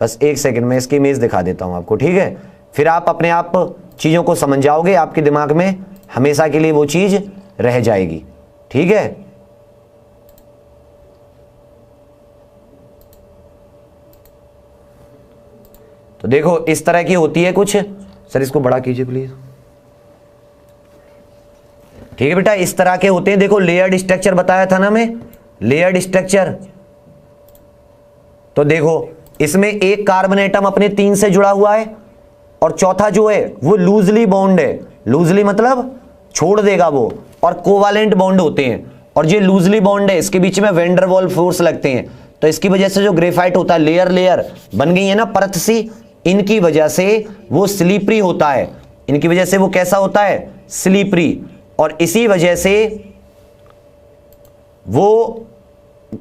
बस एक सेकंड में इसकी इमेज दिखा देता हूं आपको, ठीक है। फिर आप अपने आप चीजों को समझ जाओगे, आपके दिमाग में हमेशा के लिए वो चीज रह जाएगी, ठीक है। तो देखो इस तरह की होती है कुछ, सर इसको बड़ा कीजिए प्लीज, ठीक है बेटा। इस तरह के होते हैं, देखो लेयर्ड स्ट्रक्चर बताया था ना मैं, लेयर्ड स्ट्रक्चर। तो देखो इसमें एक कार्बन एटम अपने 3 से जुड़ा हुआ है, और चौथा जो है वो लूजली बॉन्ड है। लूजली मतलब छोड़ देगा वो, और कोवालेंट बॉन्ड होते हैं, और ये लूजली बॉन्ड है, इसके बीच में वैन डर वाल्स फोर्स लगते हैं। तो इसकी वजह से जो ग्रेफाइट होता है, लेयर लेयर बन गई है ना, परत सी, इनकी वजह से वो स्लीपरी होता है। इनकी वजह से वो कैसा होता है? स्लीपरी। और इसी वजह से वो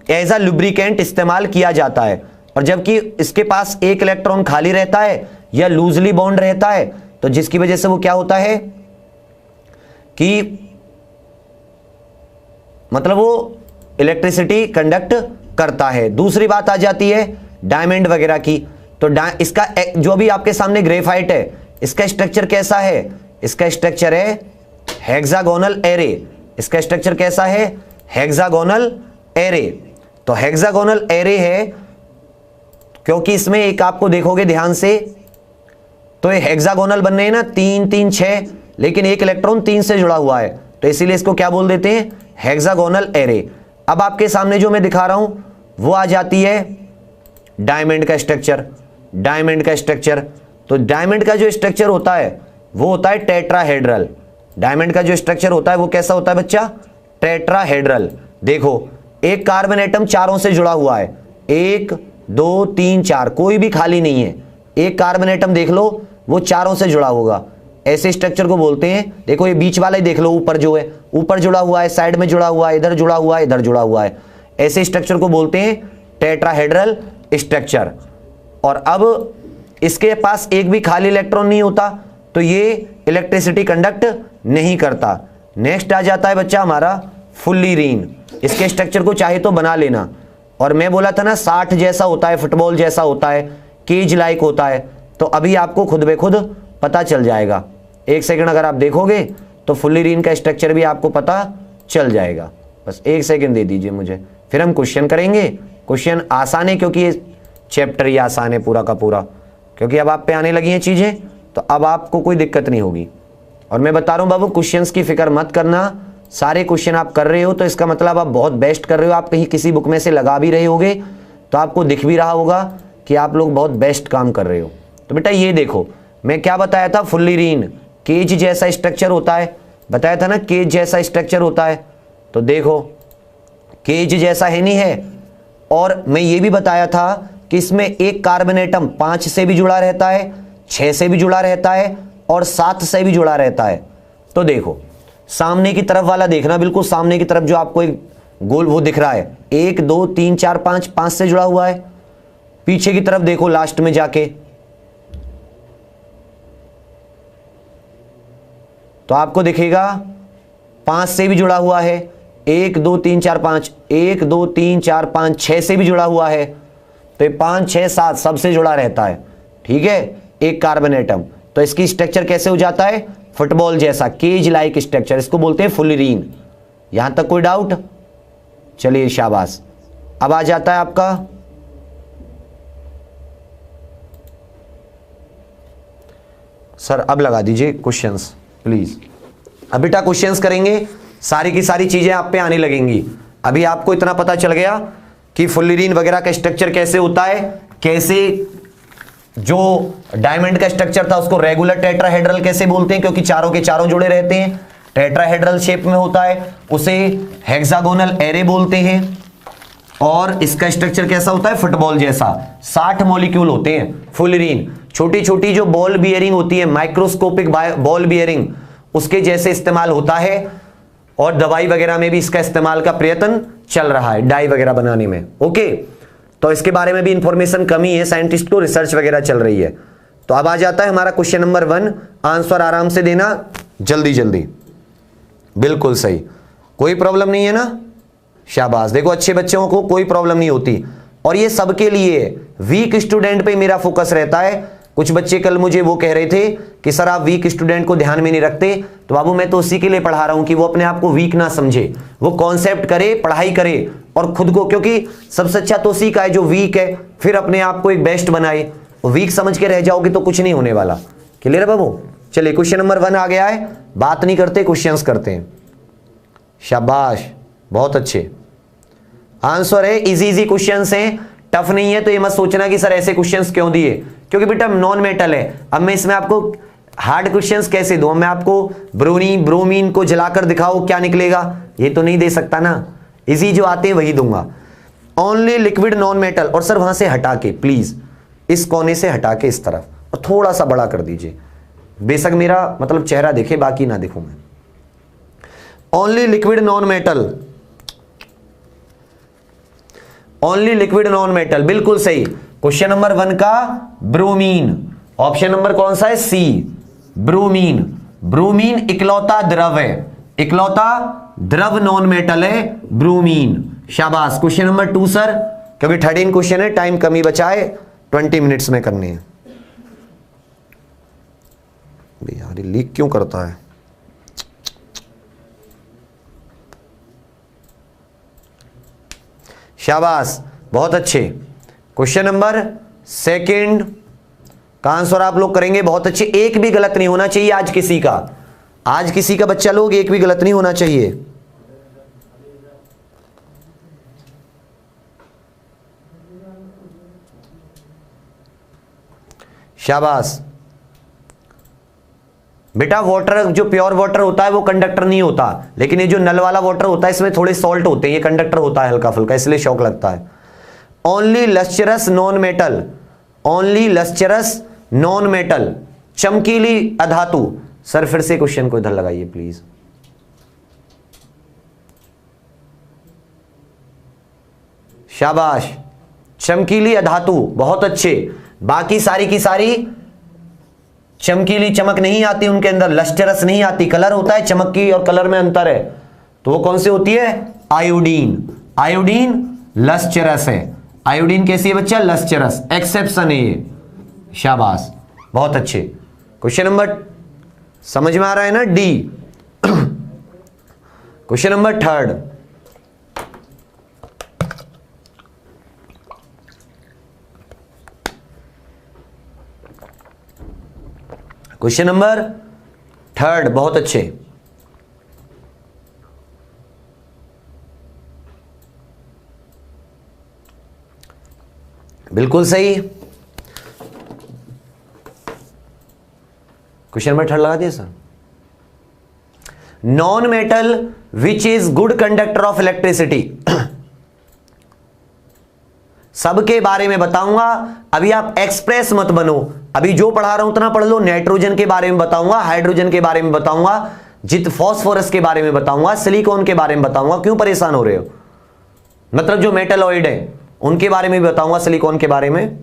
एज अ लुब्रिकेंट इस्तेमाल किया जाता है। और जबकि इसके पास एक इलेक्ट्रॉन खाली रहता है या लूजली बॉन्ड रहता है, तो जिसकी वजह से वो क्या होता है कि मतलब वो इलेक्ट्रिसिटी कंडक्ट करता है। दूसरी बात आ जाती है डायमंड वगैरह की। तो इसका जो भी आपके सामने ग्रेफाइट है, इसका स्ट्रक्चर कैसा है? इसका स्ट्रक्चर है हेक्सागोनल एरे। इसका स्ट्रक्चर कैसा है? Hexagonal array. तो हेक्सागोनल एरे है क्योंकि इसमें एक आपको देखोगे ध्यान से, तो ये हेक्सागोनल बन रहे हैं ना, 3 3 6, लेकिन एक इलेक्ट्रॉन 3 से जुड़ा हुआ है, तो इसीलिए इसको क्या बोल देते हैं? Hexagonal array. अब आपके सामने जो मैं दिखा रहा हूं वो आ जाती है डायमंड का स्ट्रक्चर। डायमंड का स्ट्रक्चर, तो डायमंड का जो स्ट्रक्चर होता है वो होता है टेट्राहेड्रल। डायमंड का जो स्ट्रक्चर होता है वो कैसा होता है बच्चा? टेट्राहेड्रल। देखो एक कार्बन एटम चारों से जुड़ा हुआ है, 1 2 3 4, कोई भी खाली नहीं है। एक कार्बन एटम देख लो, वो चारों से जुड़ा होगा, ऐसे स्ट्रक्चर को बोलते हैं। देखो ये बीच वाला ही देख लो, ऊपर जो है, ऊपर जुड़ा हुआ है, साइड में जुड़ा हुआ है, इधर जुड़ा हुआ है, इधर जुड़ा हुआ है, ऐसे स्ट्रक्चर को बोलते हैं टेट्राहेड्रल स्ट्रक्चर। और अब इसके पास एक भी खाली इलेक्ट्रॉन नहीं होता, तो ये इलेक्ट्रिसिटी कंडक्ट नहीं करता। नेक्स्ट आ जाता है बच्चा हमारा फुल्लीरीन। इसके स्ट्रक्चर को चाहे तो बना लेना, और मैं बोला था ना 60 जैसा होता है, फुटबॉल जैसा होता है, केज लाइक होता है, तो अभी आपको खुद बे खुद पता चल जाएगा। एक सेकंड अगर आप देखोगे तो फुल्लीरीन का स्ट्रक्चर भी आपको पता चल जाएगा। बस 1 सेकंड दे दीजिए मुझे, फिर हम क्वेश्चन करेंगे। क्वेश्चन आसान है क्योंकि ये चैप्टर ही आसान है पूरा का पूरा, क्योंकि अब आप पे आने लगी हैं चीजें, तो अब आपको कोई दिक्कत नहीं होगी। और मैं बता रहा हूं बाबू, क्वेश्चंस की फिक्र मत करना, सारे क्वेश्चन आप कर रहे हो तो इसका मतलब आप बहुत बेस्ट कर रहे हो। आप कहीं किसी बुक में से लगा भी रहे होगे तो आपको दिख भी रहा होगा कि आप लोग बहुत बेस्ट काम कर रहे हो। तो बेटा ये देखो, मैं क्या बताया था, फुल्लीरीन केज जैसा स्ट्रक्चर होता है, बताया था ना केज जैसा स्ट्रक्चर होता है। तो देखो केज जैसा है नहीं है, और मैं ये भी बताया था कि इसमें एक कार्बन एटम 5 से भी जुड़ा रहता है, 6 से भी जुड़ा रहता है और 7 से भी जुड़ा रहता है। तो देखो सामने की तरफ वाला देखना, बिल्कुल सामने की तरफ जो आपको एक गोल वो दिख रहा है, 1 2 3 4 5 से जुड़ा हुआ है। पीछे की तरफ देखो लास्ट में जाके, तो आपको दिखेगा 5 से भी जुड़ा हुआ है, 1 2 3 4 5, 1 2 3 4 5 6 से भी जुड़ा हुआ है। तो ये 5 6 7 सबसे जुड़ा रहता है, ठीक है, एक कार्बन एटम। तो इसकी स्ट्रक्चर कैसे हो जाता है, फुटबॉल जैसा, केज लाइक स्ट्रक्चर, इसको बोलते हैं फुल्लीरीन। यहां तक कोई डाउट? चलिए शाबाश। अब आ जाता है आपका सर, अब लगा दीजिए क्वेश्चंस प्लीज। अब बेटा क्वेश्चंस करेंगे, सारी की सारी चीजें आप पे आने लगेंगी। अभी आपको इतना पता चल गया कि फुल्लीरीन वगैरह का स्ट्रक्चर कैसे होता है, कैसे जो डायमंड का स्ट्रक्चर था उसको रेगुलर टेट्राहेड्रल कैसे बोलते हैं, क्योंकि चारों के चारों जुड़े रहते हैं, टेट्राहेड्रल शेप में होता है, उसे हेक्सागोनल एरे बोलते हैं। और इसका स्ट्रक्चर कैसा होता है, फुटबॉल जैसा, 60 मॉलिक्यूल होते हैं। फुल्लीरीन छोटी छोटी जो बॉल बियरिंग होती है, माइक्रोस्कोपिक बॉल बियरिंग, उसके जैसे इस्तेमाल होता है। और दवाई वगैरह में भी इसका इस्तेमाल का प्रयत्न चल रहा है, डाई वगैरह बनाने में। ओके, तो इसके बारे में भी इंफॉर्मेशन कमी है, साइंटिस्ट को रिसर्च वगैरह चल रही है। तो अब आ जाता है हमारा क्वेश्चन नंबर 1, आंसर आराम से देना, जल्दी जल्दी, बिल्कुल सही, कोई प्रॉब्लम नहीं है ना, शाबाश। देखो अच्छे बच्चों को कोई प्रॉब्लम नहीं होती, और ये सबके लिए, वीक स्टूडेंट पे मेरा फोकस रहता है। कुछ बच्चे कल मुझे वो कह रहे थे कि सर आप वीक स्टूडेंट को ध्यान में नहीं रखते, तो बाबू मैं तो उसी के लिए पढ़ा रहा हूं कि वो अपने आप को वीक ना समझे, वो कॉन्सेप्ट करे, पढ़ाई करे और खुद को, क्योंकि सबसे अच्छा तो उसी का है जो वीक है, फिर अपने आप को एक बेस्ट बनाए। वीक समझ के रह जाओगे तो कुछ नहीं होने वाला। क्लियर है बाबू? चलिए क्वेश्चन नंबर 1 आ गया है, बात नहीं करते क्वेश्चंस करते हैं। शाबाश, बहुत अच्छे आंसर है, इजी क्वेश्चंस हैं, टफ नहीं है। तो ये मत सोचना कि सर ऐसे क्वेश्चंस क्यों दिए, क्योंकि बेटा नॉन मेटल है। अब मैं इसमें आपको हार्ड क्वेश्चंस कैसे दूं, मैं आपको ब्रोमीन को जलाकर दिखाओ क्या निकलेगा, ये तो नहीं दे सकता ना। इजी जो आते हैं वही दूंगा। ओनली लिक्विड नॉन मेटल, और सर वहां से हटा के प्लीज, इस कोने से हटा के इस तरफ और थोड़ा सा बड़ा कर दीजिए, बेशक मेरा मतलब चेहरा दिखे बाकी ना दिखूं मैं। Only liquid non metal, only liquid non metal, बिल्कुल सही। क्वेश्चन नंबर 1 का ब्रोमीन, ऑप्शन नंबर कौन सा है, सी, ब्रोमीन। ब्रोमीन इकलौता द्रव है, इकलौता द्रव नॉन मेटल है ब्रोमीन। शाबाश। क्वेश्चन नंबर 2 सर, क्योंकि 13 क्वेश्चन है, टाइम कमी बचा है, 20 मिनट्स में करने हैं। यार लीक क्यों करता है? शाबाश, बहुत अच्छे। क्वेश्चन नंबर 2 का आंसर आप लोग करेंगे बहुत अच्छे। एक भी गलत नहीं होना चाहिए आज किसी का, आज किसी का बच्चा लोग एक भी गलत नहीं होना चाहिए। शाबाश बेटा। वाटर जो प्योर वाटर होता है वो कंडक्टर नहीं होता, लेकिन ये जो नल वाला वाटर होता है इसमें थोड़े सॉल्ट होते हैं, ये कंडक्टर होता है हल्का फुल्का, इसलिए शौक लगता है। Only lustrous non metal, only lustrous non metal, चमकीली अधातु। सर फिर से क्वेश्चन को इधर लगाइए प्लीज। शाबाश, चमकीली अधातु, बहुत अच्छे। बाकी सारी की सारी चमकीली, चमक नहीं आती उनके अंदर, लस्टरस नहीं आती, कलर होता है, चमक की और कलर में अंतर है। तो वो कौन सी होती है? आयोडीन। आयोडीन लस्टरस है। आयोडीन कैसी है बच्चा? लस्टरस। एक्सेप्शन है ये। शाबाश, बहुत अच्छे। क्वेश्चन नंबर समझ में आ रहा है ना, D. Question number third, question number third, बहुत अच्छे। बिल्कुल सही। क्वेश्चन नंबर थर्ड लगा दिया sir. Non metal which is good conductor of electricity. सबके बारे में बताऊंगा, अभी आप एक्सप्रेस मत बनो, अभी जो पढ़ा रहा हूं उतना पढ़ लो। नाइट्रोजन के बारे में बताऊंगा, हाइड्रोजन के बारे में बताऊंगा, फॉस्फोरस के बारे में बताऊंगा, सिलिकॉन के बारे में बताऊंगा। क्यों परेशान हो रहे हो? मतलब जो मेटलॉइड है उनके बारे में भी बताऊंगा, सिलिकॉन के बारे में।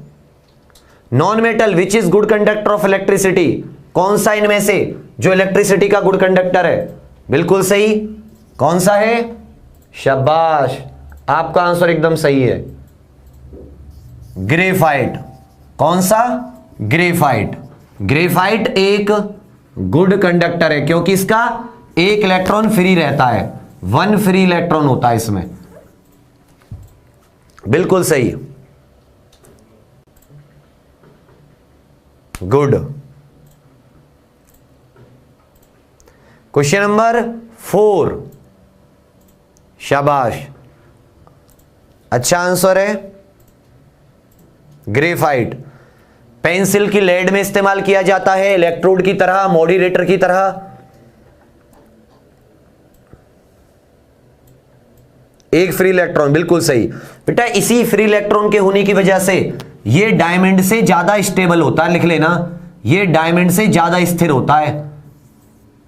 Non metal which is good conductor of electricity, कौन सा इनमें से जो इलेक्ट्रिसिटी का गुड कंडक्टर है? बिल्कुल सही। कौन सा है? शाबाश, आपका आंसर एकदम सही है, ग्रेफाइट। कौन सा? ग्रेफाइट। ग्रेफाइट एक गुड कंडक्टर है क्योंकि इसका एक इलेक्ट्रॉन फ्री रहता है, 1 फ्री इलेक्ट्रॉन होता है इसमें। बिल्कुल सही, गुड। क्वेश्चन नंबर 4, शाबाश, अच्छा आंसर है ग्रेफाइट। पेंसिल की लेड में इस्तेमाल किया जाता है, इलेक्ट्रोड की तरह, मॉड्यूलेटर की तरह। एक फ्री इलेक्ट्रॉन, बिल्कुल सही बेटा। इसी फ्री इलेक्ट्रॉन के होने की वजह से ये डायमंड से ज्यादा स्टेबल होता है, लिख लेना, ये डायमंड से ज्यादा स्थिर होता है।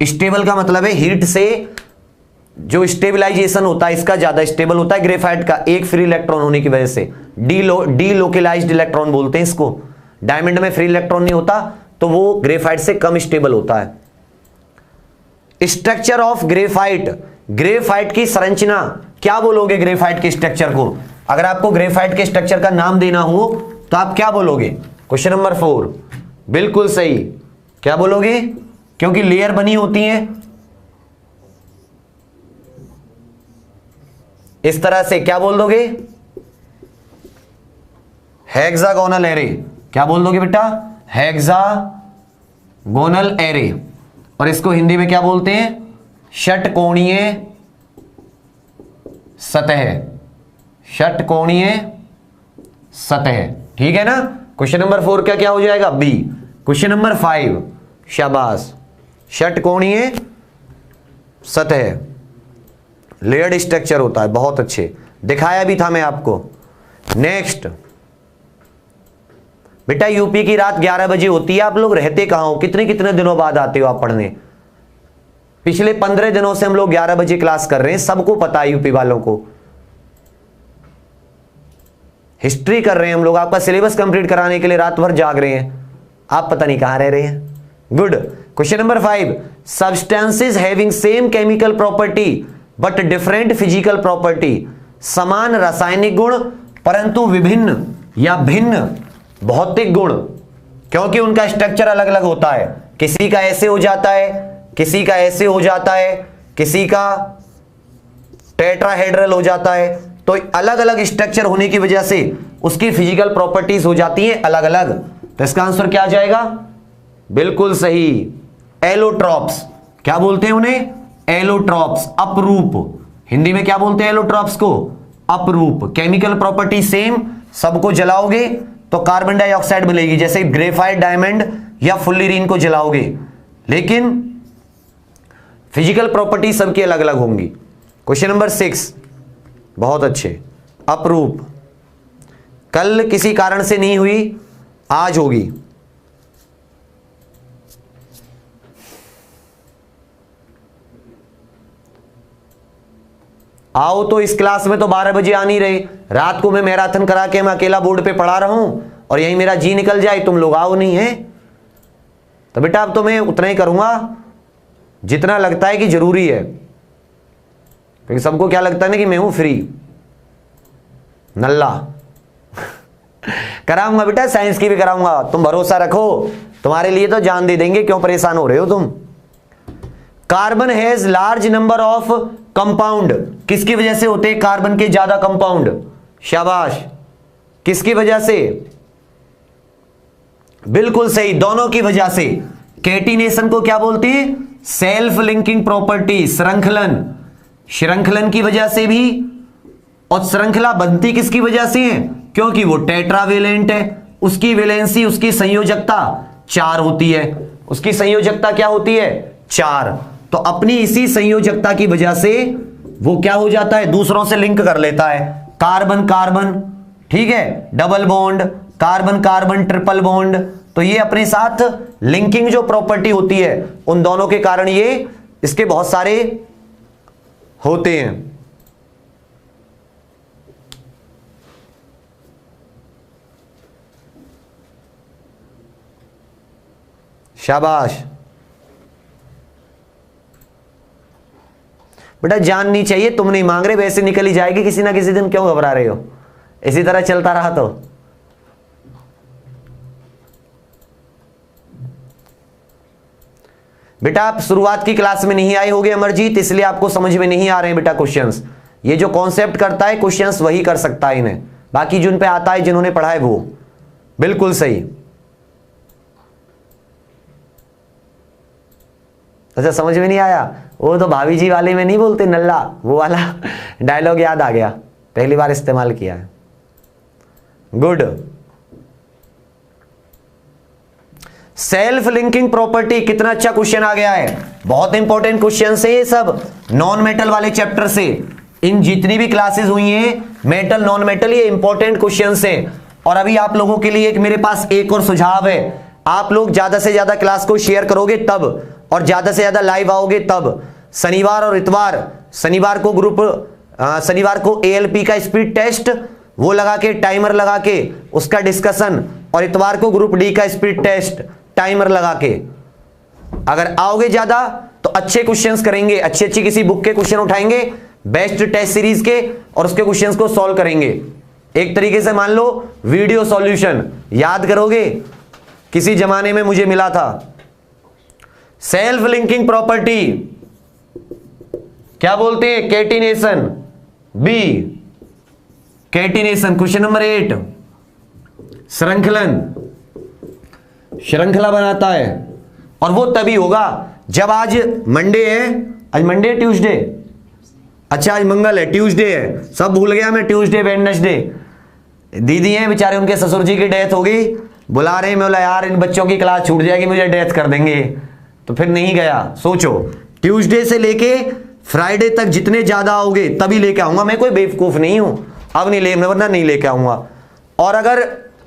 स्टेबल का मतलब है हीट से जो स्टेबलाइजेशन होता है इसका ज्यादा स्टेबल होता है ग्रेफाइट का, एक फ्री इलेक्ट्रॉन होने की वजह से। डीलोकलाइज्ड इलेक्ट्रॉन बोलते हैं इसको। डायमंड में फ्री इलेक्ट्रॉन नहीं होता तो वो ग्रेफाइट से कम स्टेबल होता है। स्ट्रक्चर ऑफ ग्रेफाइट, ग्रेफाइट की संरचना क्या बोलोगे? ग्रेफाइट के स्ट्रक्चर को अगर आपको ग्रेफाइट के स्ट्रक्चर का नाम देना हो तो आप क्या बोलोगे? क्वेश्चन नंबर 4, बिल्कुल सही। क्या बोलोगे? क्योंकि लेयर बनी होती है इस तरह से, क्या बोल दोगे? Hexagonal array. क्या बोल दोगे बेटा? Hexagonal array. और इसको हिंदी में क्या बोलते हैं? षटकोणीय सतह। षटकोणीय सतह, ठीक है ना। क्वेश्चन नंबर 4 क्या क्या हो जाएगा? बी। क्वेश्चन नंबर 5, शाबाश, षटकोणीय सतह, लेयर्ड स्ट्रक्चर होता है, बहुत अच्छे, दिखाया भी था मैं आपको। नेक्स्ट बेटा, यूपी की रात 11 बजे होती है, आप लोग रहते कहां हो? कितने कितने दिनों बाद आते हो आप पढ़ने? पिछले 15 दिनों से हम लोग 11 बजे क्लास कर रहे हैं, सबको पता है यूपी वालों को। हिस्ट्री कर रहे हैं हम लोग, आपका सिलेबस कंप्लीट कराने के लिए रात भर जाग रहे हैं, आप पता नहीं कहां रह रहे हैं। Good. Question number 5, substances having same chemical property but different physical property, समान रासायनिक गुण परंतु विभिन्न या भिन्न भौतिक गुण, क्योंकि उनका स्ट्रक्चर अलग अलग होता है। किसी का ऐसे हो जाता है, किसी का ऐसे हो जाता है, किसी का टेट्राहेड्रल हो जाता है, तो अलग अलग स्ट्रक्चर होने की वजह से उसकी फिजिकल प्रॉपर्टीज हो जाती हैं अलग अलग। तो इसका आंसर क्या आ जाएगा? बिल्कुल सही, एलोट्रॉप्स। क्या बोलते हैं उन्हें? एलोट्रॉप्स, अपरूप। हिंदी में क्या बोलते हैं एलोट्रॉप्स को? अपरूप। केमिकल प्रॉपर्टी सेम, सबको जलाओगे तो कार्बन डाइऑक्साइड मिलेगी, जैसे ग्रेफाइट, डायमंड या फुल्लीरीन को जलाओगे, लेकिन फिजिकल प्रॉपर्टी सबकी अलग अलग होंगी। क्वेश्चन नंबर 6, बहुत अच्छे, अपरूप। कल किसी कारण से नहीं हुई, आज होगी। आओ तो इस क्लास में तो 12 बजे आ नहीं रहे, रात को मैं मैराथन करा के मैं अकेला बोर्ड पे पढ़ा रहा हूं और यही मेरा जी निकल जाए, तुम लोग आओ नहीं है। तो बेटा अब तो मैं उतना ही करूंगा जितना लगता है कि जरूरी है, क्योंकि सबको क्या लगता है ना कि मैं हूं फ्री नल्ला। कराऊंगा बेटा, साइंस की भी कराऊंगा, तुम भरोसा रखो, तुम्हारे लिए तो जान दे देंगे, क्यों परेशान हो रहे हो तुम। Carbon has large number of compound किसकी वजह से होते हैं? कार्बन के ज्यादा कंपाउंड। शाबाश, किसकी वजह से? बिल्कुल सही, दोनों की वजह से। कैटिनेशन को क्या बोलते हैं? सेल्फ लिंकिंग प्रॉपर्टी, श्रृंखलन। श्रृंखलन की वजह से भी, और श्रृंखला बनती किसकी वजह से है? क्योंकि वो टेट्रावेलेंट है, उसकी वैलेंसी, उसकी संयोजकता 4 होती है। उसकी संयोजकता क्या होती है? 4। तो अपनी इसी संयोजकता की वजह से वो क्या हो जाता है? दूसरों से लिंक कर लेता है। कार्बन कार्बन, ठीक है, double bond, carbon carbon triple bond. तो ये अपने साथ लिंकिंग जो प्रॉपर्टी होती है, उन दोनों के कारण ये इसके बहुत सारे होते हैं। शाबाश बेटा, जाननी चाहिए, तुम नहीं मांग रहे, वैसे निकल ही जाएगी किसी ना किसी दिन, क्यों घबरा रहे हो? इसी तरह चलता रहा तो। बेटा आप शुरुआत की क्लास में नहीं आए होगे अमरजीत, इसलिए आपको समझ में नहीं आ रहे हैं बेटा क्वेश्चंस। ये जो कॉन्सेप्ट करता है क्वेश्चंस वही कर सकता है इन्हें, बाकी जिन पे आता है, जिन्होंने पढ़ा है वो। बिल्कुल सही। अच्छा समझ में नहीं आया? वो तो भाभी जी वाले में नहीं बोलते नल्ला, वो वाला डायलॉग याद आ गया, पहली बार इस्तेमाल किया है। गुड। सेल्फ लिंकिंग प्रॉपर्टी, कितना अच्छा क्वेश्चन आ गया है, बहुत इंपॉर्टेंट क्वेश्चन है ये सब, नॉन मेटल वाले चैप्टर से। इन जितनी भी क्लासेस हुई हैं, मेटल नॉन मेटल, ये इंपॉर्टेंट क्वेश्चन हैं। और अभी आप लोगों के लिए मेरे पास एक और सुझाव है, आप लोग ज्यादा से ज्यादा क्लास को शेयर करोगे तब, और ज्यादा से ज्यादा लाइव आओगे तब। शनिवार और इतवार, शनिवार को ग्रुप, शनिवार को एएलपी का स्पीड टेस्ट वो लगा के, टाइमर लगा के उसका डिस्कशन, और इतवार को ग्रुप डी का स्पीड टेस्ट टाइमर लगा के। अगर आओगे ज्यादा तो अच्छे क्वेश्चंस करेंगे, अच्छी अच्छी किसी बुक के क्वेश्चन उठाएंगे, बेस्ट टेस्ट सीरीज के, और उसके क्वेश्चंस को सॉल्व करेंगे। एक तरीके से मान लो वीडियो सॉल्यूशन। याद करोगे किसी जमाने में मुझे मिला था, सेल्फ लिंकिंग प्रॉपर्टी क्या बोलते हैं? Catenation. B catenation. Question number 8 श्रृंखलन, श्रृंखला बनाता है। और वो तभी होगा जब, आज मंडे है, आज मंडे ट्यूसडे, अच्छा आज मंगल है, ट्यूसडे है, सब भूल गया मैं, ट्यूसडे वेडनेसडे। दीदी हैं बेचारे, उनके ससुर जी की डेथ हो गई, बुला रहे हैं, मैं बोला यार इन बच्चों की क्लास छूट जाएगी, मुझे डेथ कर देंगे, तो फिर नहीं गया। सोचो ट्यूसडे से लेके फ्राइडे तक जितने ज्यादा आओगे तभी लेके आऊंगा, मैं कोई बेवकूफ नहीं हूं, अब नहीं ले, वरना नहीं लेके आऊंगा। और अगर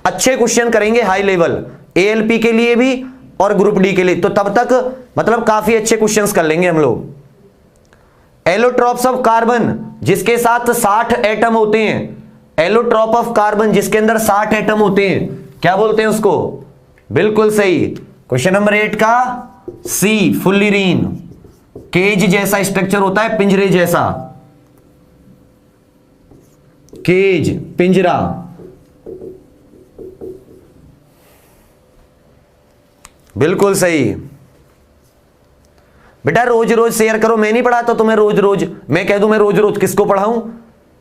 अच्छे क्वेश्चन करेंगे हाई लेवल, एएलपी के लिए भी और ग्रुप डी के लिए, तो तब तक मतलब काफी अच्छे क्वेश्चंस कर लेंगे हम लोग। एलोट्रॉप्स ऑफ कार्बन जिसके साथ 60 एटम होते हैं, एलोट्रॉप ऑफ कार्बन जिसके अंदर 60 एटम होते हैं, क्या बोलते हैं उसको? बिल्कुल सही, क्वेश्चन नंबर 8 का सी फुल्लीरीन। केज जैसा स्ट्रक्चर होता है, पिंजरे जैसा, केज पिंजरा। बिल्कुल सही बेटा, रोज रोज शेयर करो। मैं नहीं पढ़ाता तुम्हें रोज रोज, मैं कह दूं मैं रोज रोज किसको पढ़ाऊं?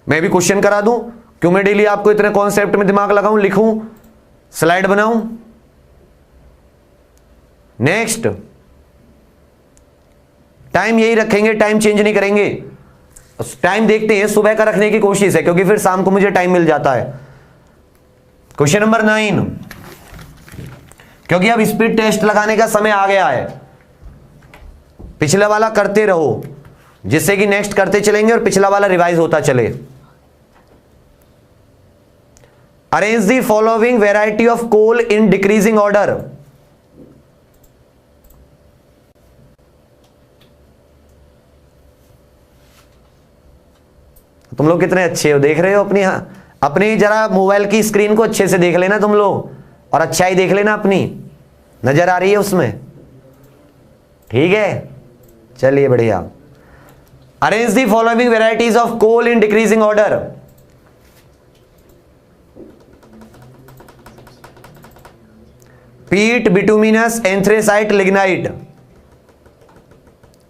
मैं भी क्वेश्चन करा दूं, क्यों मैं डेली आपको इतने कॉन्सेप्ट में दिमाग लगाऊं, लिखूं, स्लाइड बनाऊं? नेक्स्ट, टाइम यही रखेंगे, टाइम चेंज नहीं करेंगे। टाइम देखते हैं, सुबह का रखने की कोशिश है, क्योंकि फिर शाम को मुझे टाइम मिल जाता है। क्वेश्चन नंबर 9, क्योंकि अब स्पीड टेस्ट लगाने का समय आ गया है, पिछला वाला करते रहो, जिससे कि नेक्स्ट करते चलेंगे और पिछला वाला रिवाइज होता चले। Arrange the following variety of coal in decreasing order. तुम लोग कितने अच्छे हो, देख रहे हो अपनी, अपनी जरा मोबाइल की स्क्रीन को अच्छे से देख लेना तुम लोग, और अच्छाई देख लेना अपनी, नजर आ रही है उसमें, ठीक है? चलिए बढ़िया। Arrange the following varieties of coal in decreasing order. Peat, bituminous, anthracite, lignite.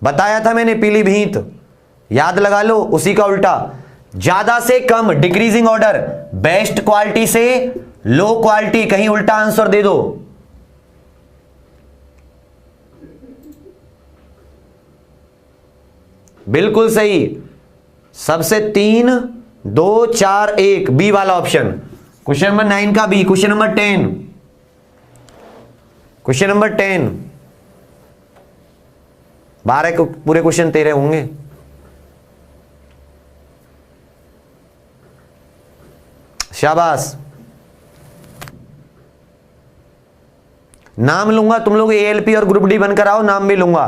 बताया था मैंने, पीलीभीत, याद लगा लो, उसी का उल्टा। ज्यादा से कम डिक्रीजिंग ऑर्डर, बेस्ट क्वालिटी से लो क्वालिटी, कहीं उल्टा आंसर दे दो। बिल्कुल सही, सबसे 3 2 4 1 बी वाला ऑप्शन। क्वेश्चन नंबर 9 का B. Question number 10, question number 10, 12 को पूरे क्वेश्चन तेरे होंगे। शाबाश। नाम लूंगा, तुम लोग एएलपी और ग्रुप डी बनकर आओ, नाम भी लूंगा।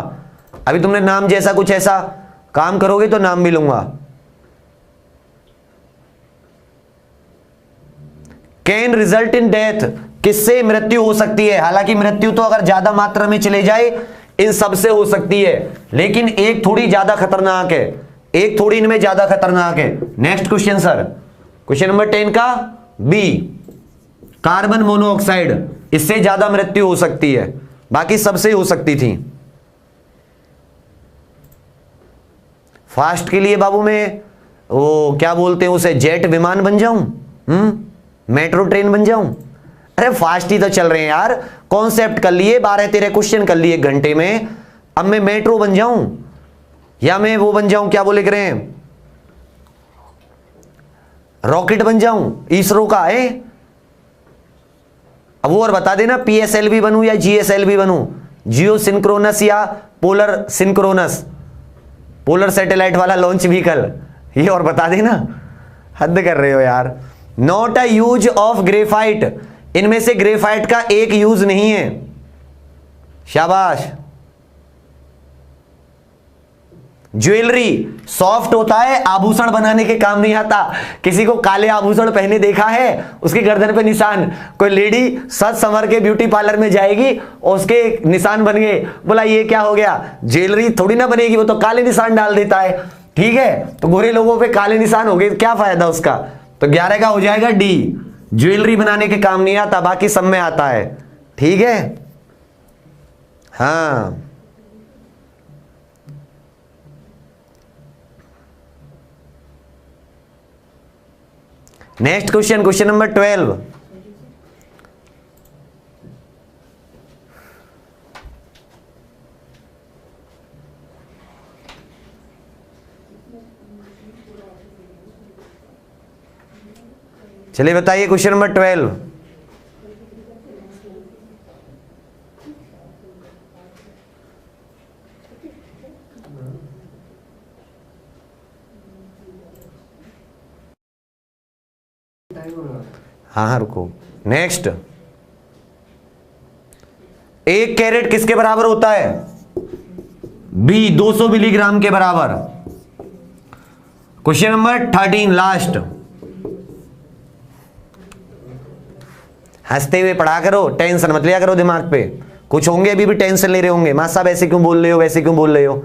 अभी तुमने नाम जैसा कुछ ऐसा काम करोगे तो नाम भी लूंगा। कैन रिजल्ट इन डेथ, किससे मृत्यु हो सकती है? हालांकि मृत्यु तो अगर ज्यादा मात्रा में चले जाए इन सबसे हो सकती है, लेकिन एक थोड़ी ज्यादा खतरनाक है, एक थोड़ी इनमें ज्यादा खतरनाक है। Next question sir, question number 10 का बी, कार्बन मोनोऑक्साइड, इससे ज्यादा मृत्यु हो सकती है, बाकी सबसे हो सकती थी। फास्ट के लिए बाबू मैं वो क्या बोलते हैं उसे, जेट विमान बन जाऊं, मेट्रो ट्रेन बन जाऊं? अरे फास्ट ही तो चल रहे हैं यार, कॉन्सेप्ट कर लिए, 12-13 क्वेश्चन कर लिए 1 घंटे में। अब मैं मेट्रो बन जाऊं या मैं वो बन जाऊं, क्या बोले करें, रॉकेट बन जाऊं इसरो का है। अब वो और बता देना, पीएसएलवी बनूं या जीएसएलवी बनूं, जियो सिंक्रोनस या पोलर सिंक्रोनस, पोलर सैटेलाइट वाला लॉन्च व्हीकल, ये और बता देना। हद कर रहे हो यार। Not a use of graphite, इनमें से ग्रेफाइट का एक यूज नहीं है। शाबाश। ज्वेलरी सॉफ्ट होता है, आभूषण बनाने के काम नहीं आता। किसी को काले आभूषण पहने देखा है? उसके गर्दन पे निशान, कोई लेडी सज संवर के ब्यूटी पार्लर में जाएगी और उसके निशान बन गए, बोला ये क्या हो गया? ज्वेलरी थोड़ी ना बनेगी, वो तो काले निशान डाल देता है। ठीक है, तो गोरे लोगों पे काले निशान हो गए, क्या फायदा उसका? तो 11 का हो जाएगा डी, ज्वेलरी बनाने के काम नहीं आता, बाकी सब में आता है। ठीक है, हाँ। नेक्स्ट क्वेश्चन, क्वेश्चन नंबर 12, चलिए बताइए क्वेश्चन नंबर 12। हाँ रुको। नेक्स्ट, 1 कैरेट किसके बराबर होता है? बी 200 मिलीग्राम के बराबर। Question number 13 last. हंसते हुए पढ़ा करो, टेंशन मत लिया करो दिमाग पे। कुछ होंगे अभी भी टेंशन ले रहे होंगे, मां साहब ऐसे क्यों बोल रहे हो, वैसे क्यों बोल रहे हो,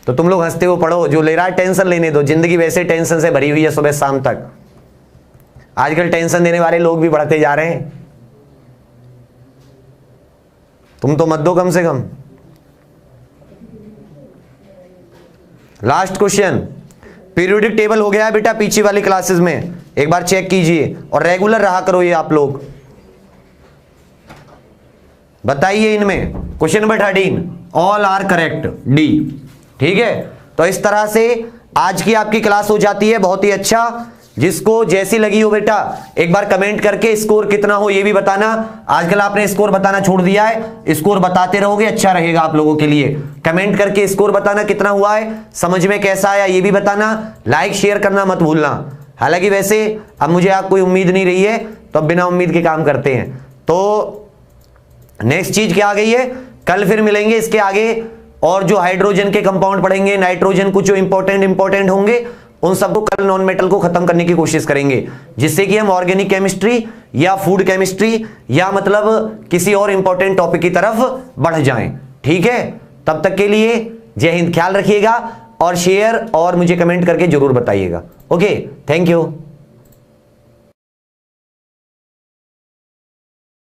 तो तुम लोग हंसते हुए पढ़ो। जो ले रहा है टेंशन लेने दो, जिंदगी वैसे टेंशन से भरी हुई है सुबह शाम तक। आजकल टेंशन देने वाले लोग भी बढ़ते जा रहे हैं, तुम तो मत दो कम से कम। लास्ट क्वेश्चन, पीरियोडिक टेबल हो गया है बेटा पीछे वाली क्लासेस में, एक बार चेक कीजिए और रेगुलर रहा करो ये आप लोग। बताइए इनमें question number 13, all are correct, D. ठीक है, तो इस तरह से आज की आपकी क्लास हो जाती है। बहुत ही अच्छा, जिसको जैसी लगी हो बेटा एक बार कमेंट करके स्कोर कितना हो ये भी बताना। आजकल आपने स्कोर बताना छोड़ दिया है, स्कोर बताते रहोगे, अच्छा रहेगा आप लोगों के लिए। कमेंट करके स्कोर बताना कितना हुआ है, समझ में कैसा आया ये भी बताना, लाइक शेयर करना मत भूलना। हालांकि वैसे अब मुझे आप कोई उम्मीद नहीं रही है, तो अब बिना उम्मीद के काम करते हैं। तो नेक्स्ट चीज क्या आ गई है, कल फिर मिलेंगे इसके आगे, और जो हाइड्रोजन के कंपाउंड पढ़ेंगे, नाइट्रोजन, कुछ जो इंपॉर्टेंट होंगे उन सबको कल नॉन मेटल को खत्म करने की कोशिश करेंगे, जिससे कि हम ऑर्गेनिक केमिस्ट्री या फूड केमिस्ट्री या मतलब किसी और इंपॉर्टेंट टॉपिक की तरफ बढ़ जाएं। ठीक है, तब तक के लिए जय हिंद, ख्याल रखिएगा और शेयर और मुझे कमेंट करके जरूर बताइएगा। Okay, thank you.